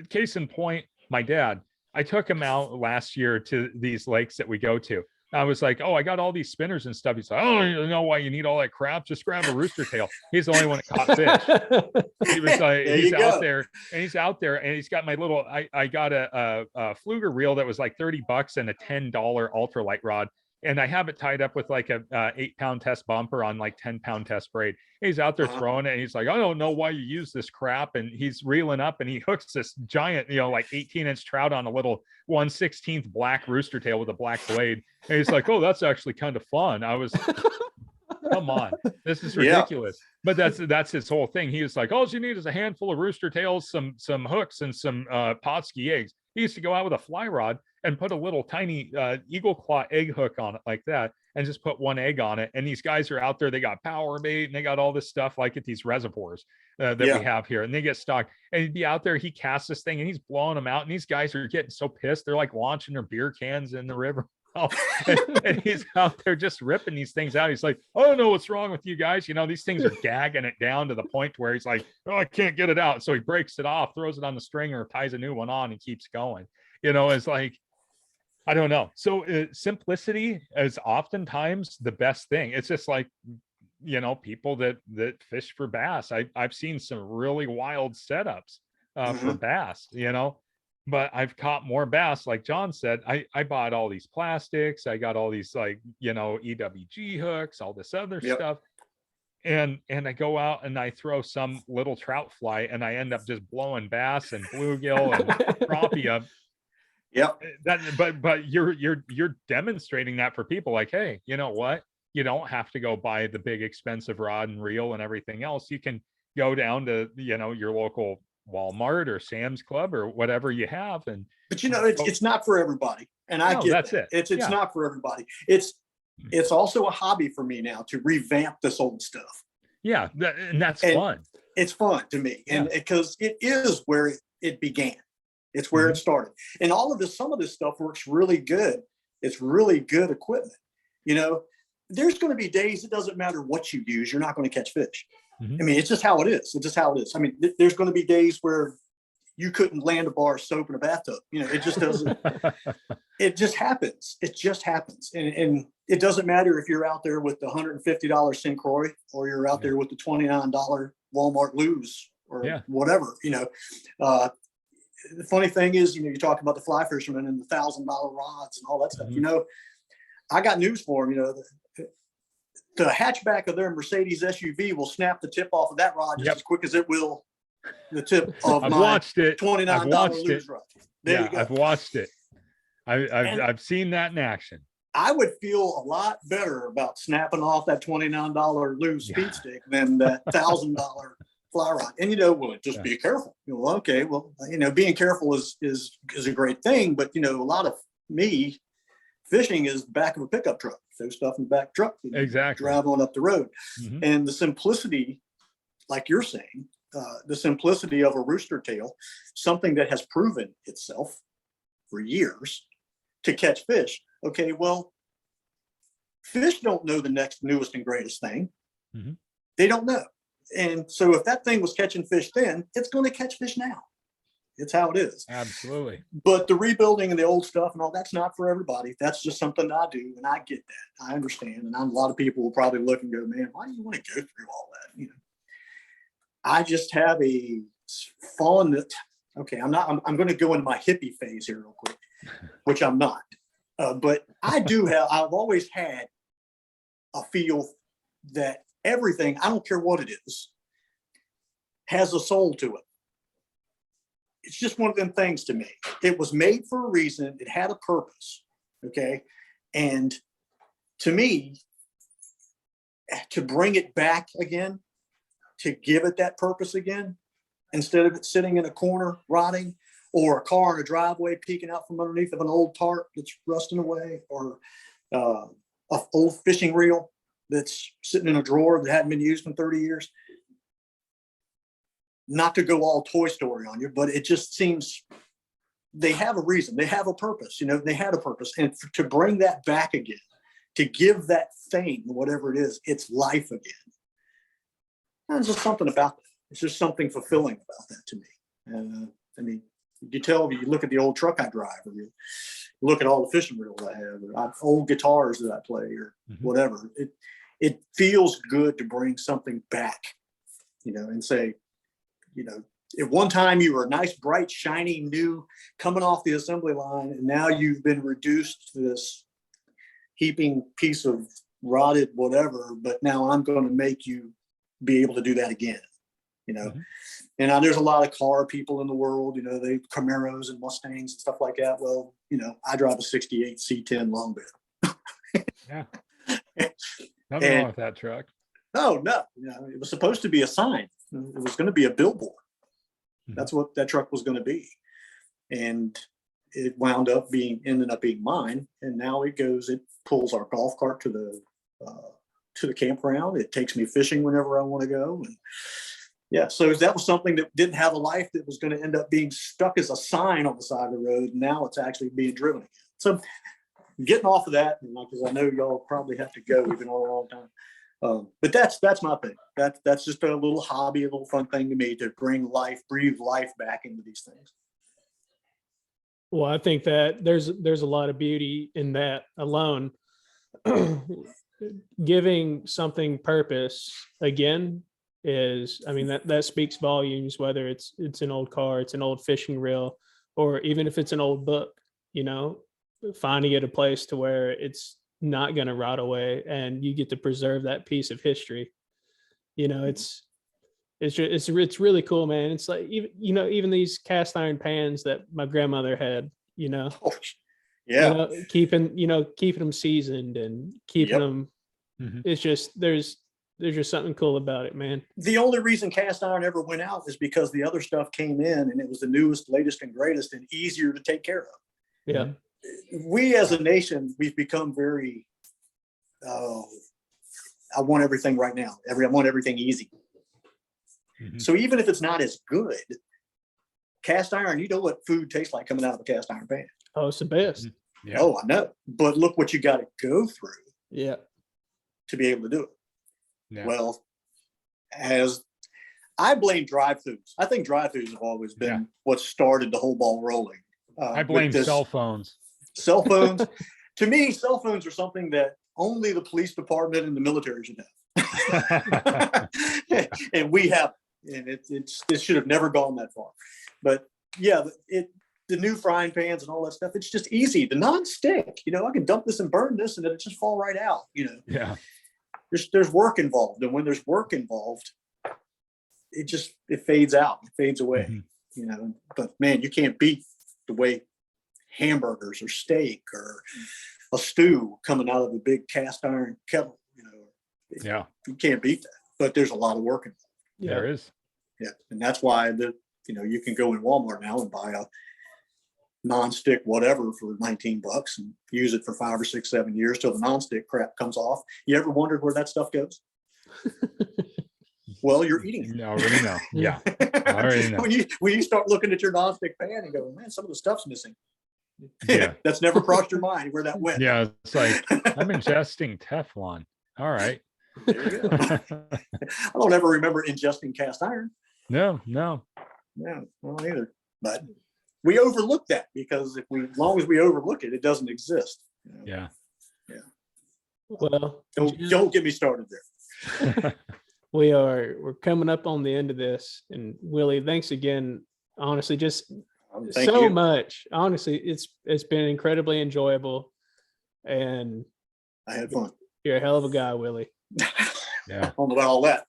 Case in point, my dad, I took him out last year to these lakes that we go to. I was like, oh, I got all these spinners and stuff. He's like, oh, you know why you need all that crap? Just grab a rooster tail. He's the only one that caught fish. He was like, he's out there and he's got my little, I got a fluger reel that was like $30 and a $10 ultralight rod. And I have it tied up with like a 8-pound test bumper on like 10-pound test braid. He's out there throwing it, and he's like, I don't know why you use this crap. And he's reeling up, and he hooks this giant, like 18-inch trout on a little 1/16 black rooster tail with a black blade. And he's like, oh, that's actually kind of fun. I was, come on, this is ridiculous. But that's his whole thing. He was like, all you need is a handful of rooster tails, some hooks, and some Potski eggs. He used to go out with a fly rod and put a little tiny eagle claw egg hook on it like that, and just put one egg on it. And these guys are out there, they got power bait and they got all this stuff like at these reservoirs that we have here, and they get stocked. And he'd be out there, he casts this thing and he's blowing them out, and these guys are getting so pissed, they're like launching their beer cans in the river. And he's out there just ripping these things out. He's like, I don't know what's wrong with you guys. These things are gagging it down to the point where he's like, oh, I can't get it out. So he breaks it off, throws it on the stringer, ties a new one on, and keeps going. It's like, I don't know. So simplicity is oftentimes the best thing. It's just like, people that fish for bass. I've seen some really wild setups for bass, but I've caught more bass. Like John said, I bought all these plastics. I got all these EWG hooks, all this other stuff. And I go out and I throw some little trout fly, and I end up just blowing bass and bluegill and crappie up. But you're demonstrating that for people, like, hey, you know what? You don't have to go buy the big expensive rod and reel and everything else. You can go down to your local Walmart or Sam's Club or whatever you have.
But it's not for everybody. And I get
that's
that.
it.
It's not for everybody. It's also a hobby for me now to revamp this old stuff.
Yeah, and that's fun.
It's fun to me, and because it is where it began. It's where it started. And some of this stuff works really good. It's really good equipment. There's going to be days, it doesn't matter what you use, you're not going to catch fish. I mean, it's just how it is. It's just how it is. I mean, there's going to be days where you couldn't land a bar of soap in a bathtub. It just doesn't, it just happens. It just happens. And it doesn't matter if you're out there with the $150 St. Croix or you're out there with the $29 Walmart lose or whatever, the funny thing is, you talk about the fly fishermen and the $1,000 rods and all that stuff. I got news for them. The hatchback of their Mercedes SUV will snap the tip off of that rod just as quick as it will the tip of my $29 loose rod. There you go.
I've watched it. I've seen that in action.
I would feel a lot better about snapping off that $29 loose speed stick than that $1,000 fly rod. And just be careful. Being careful is a great thing, but a lot of me fishing is the back of a pickup truck. Throw stuff in the back truck.
Exactly.
Drive on up the road. And the simplicity, like you're saying, the simplicity of a rooster tail, something that has proven itself for years to catch fish. Okay, well, fish don't know the next newest and greatest thing. They don't know. And so if that thing was catching fish then, it's going to catch fish now. It's how it is.
Absolutely.
But the rebuilding and the old stuff and all that's not for everybody. That's just something I do, and I get that. I understand, and a lot of people will probably look and go, "Man, why do you want to go through all that?" You know, I just have a fond. Okay, I'm not. I'm going to go into my hippie phase here real quick, which I'm not. But I do have. I've always had a feel that everything, I don't care what it is, has a soul to it. It's just one of them things to me. It was made for a reason. It had a purpose. Okay. And to me, to bring it back again, to give it that purpose again, instead of it sitting in a corner rotting, or a car in a driveway peeking out from underneath of an old tarp that's rusting away, or an old fishing reel that's sitting in a drawer that hadn't been used in 30 years. Not to go all Toy Story on you, but it just seems they have a reason. They have a purpose. You know, they had a purpose. And to bring that back again, to give that thing, whatever it is, its life again. There's just something about that. It's just something fulfilling about that to me. I mean, you tell me, you look at the old truck I drive, or you look at all the fishing reels I have, or old guitars that I play, or whatever. It feels good to bring something back, you know, and say, you know, at one time you were a nice, bright, shiny, new, coming off the assembly line, and now you've been reduced to this heaping piece of rotted whatever, but now I'm going to make you be able to do that again, you know. And there's a lot of car people in the world, you know, they Camaros and Mustangs and stuff like that. Well, you know, I drive a 68 C10 long bed.
Yeah. Nothing wrong with that truck.
No, you know, it was supposed to be a sign. It was going to be a billboard. That's what that truck was going to be. And it ended up being mine. And now it pulls our golf cart to the campground. It takes me fishing whenever I want to go. And yeah, so that was something that didn't have a life, that was going to end up being stuck as a sign on the side of the road. Now it's actually being driven again. So getting off of that, because I know y'all probably have to go. We've been on a long time. But that's my thing. That's just a little hobby, a little fun thing to me, to breathe life back into these things.
Well, I think that there's a lot of beauty in that alone. Giving something purpose again is, I mean, that speaks volumes, whether it's an old car, it's an old fishing reel, or even if it's an old book, you know, finding it a place to where it's not going to rot away and you get to preserve that piece of history. You know, it's really cool, man. It's like, even these cast iron pans that my grandmother had, you know,
yeah,
you know, keeping them seasoned and keeping them. It's just, there's just something cool about it, man.
The only reason cast iron ever went out is because the other stuff came in and it was the newest, latest, and greatest, and easier to take care of.
Yeah.
We as a nation, we've become very, I want everything right now. I want everything easy. So even if it's not as good, cast iron, you know what food tastes like coming out of a cast iron pan.
Oh, it's the best.
Yeah.
Oh, I know. But look what you got to go through.
Yeah.
To be able to do it.
Yeah.
Well, as I blame drive-thrus. I think drive-thrus have always been what started the whole ball rolling.
I blame cell phones.
Cell phones. To me, cell phones are something that only the police department and the military should have. And we have, and it should have never gone that far. But yeah, the new frying pans and all that stuff, it's just easy. The non-stick, you know, I can dump this and burn this and it'll just fall right out, you know.
Yeah.
There's work involved. And when there's work involved, it fades out, it fades away, you know. But man, you can't beat the way hamburgers or steak or a stew coming out of a big cast iron kettle, you know.
Yeah.
You can't beat that. But there's a lot of work involved.
Yeah.
There is.
Yeah. And that's why you can go in Walmart now and buy a non-stick whatever for $19 and use it for 5 or 6, 7 years till the non-stick crap comes off. You ever wondered where that stuff goes? Well, you're eating it.
You already know. Yeah. I already know.
when you start looking at your non-stick pan and go, man, some of the stuff's missing.
Yeah.
That's never crossed your mind where that went.
Yeah. It's like, I'm ingesting Teflon. All right.
There you go. I don't ever remember ingesting cast iron.
No.
Yeah, well, either. but we overlook that because as long as we overlook it, it doesn't exist. You know?
Yeah.
Well,
Don't get me started there.
we're coming up on the end of this, and Willie, thanks again. Honestly, just
Thank
so
you.
much. Honestly, it's been incredibly enjoyable, and
I had fun.
you're a hell of a guy, Willie.
Yeah.
I don't know about all that.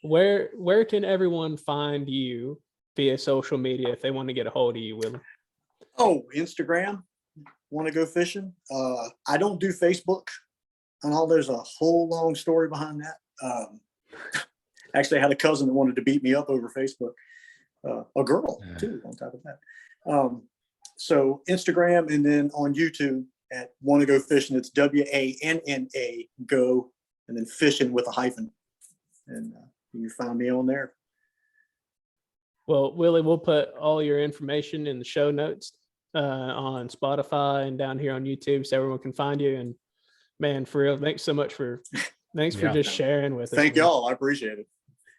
Where can everyone find you via social media if they want to get a hold of you, Willie?
Oh, Instagram. Want to go fishing? I don't do Facebook. And all there's a whole long story behind that. Actually, I had a cousin that wanted to beat me up over Facebook. A girl too, on top of that. So Instagram, and then on YouTube at Want to Go Fishing. It's WANNA go, and then fishing with a hyphen. And you can find me on there.
Well, Willie, we'll put all your information in the show notes on Spotify and down here on YouTube so everyone can find you. And man, for real, thanks so much for just sharing with us.
Thank y'all. I appreciate it.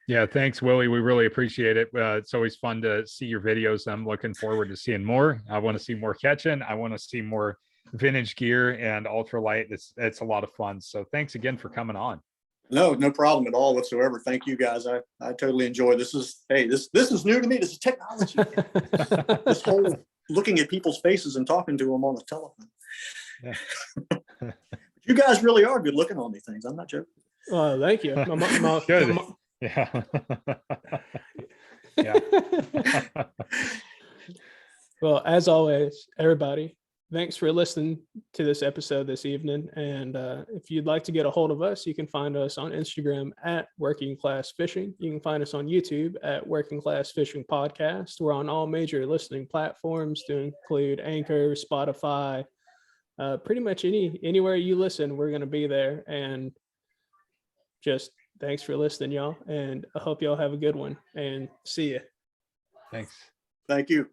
Yeah, thanks, Willie. We really appreciate it. It's always fun to see your videos. I'm looking forward to seeing more. I want to see more catching. I want to see more vintage gear and ultralight. It's a lot of fun. So thanks again for coming on.
No problem at all whatsoever. Thank you guys. I totally enjoy this. This is new to me. This is technology. This whole looking at people's faces and talking to them on the telephone.
Yeah.
You guys really are good looking on these things. I'm not joking.
Oh, thank you.
Good. Yeah. Yeah.
Well, as always, everybody, thanks for listening to this episode this evening. And if you'd like to get a hold of us, you can find us on Instagram at Working Class Fishing. You can find us on YouTube at Working Class Fishing Podcast. We're on all major listening platforms to include Anchor, Spotify, pretty much anywhere you listen, we're going to be there. And just thanks for listening, y'all. And I hope y'all have a good one, and see ya.
Thanks.
Thank you.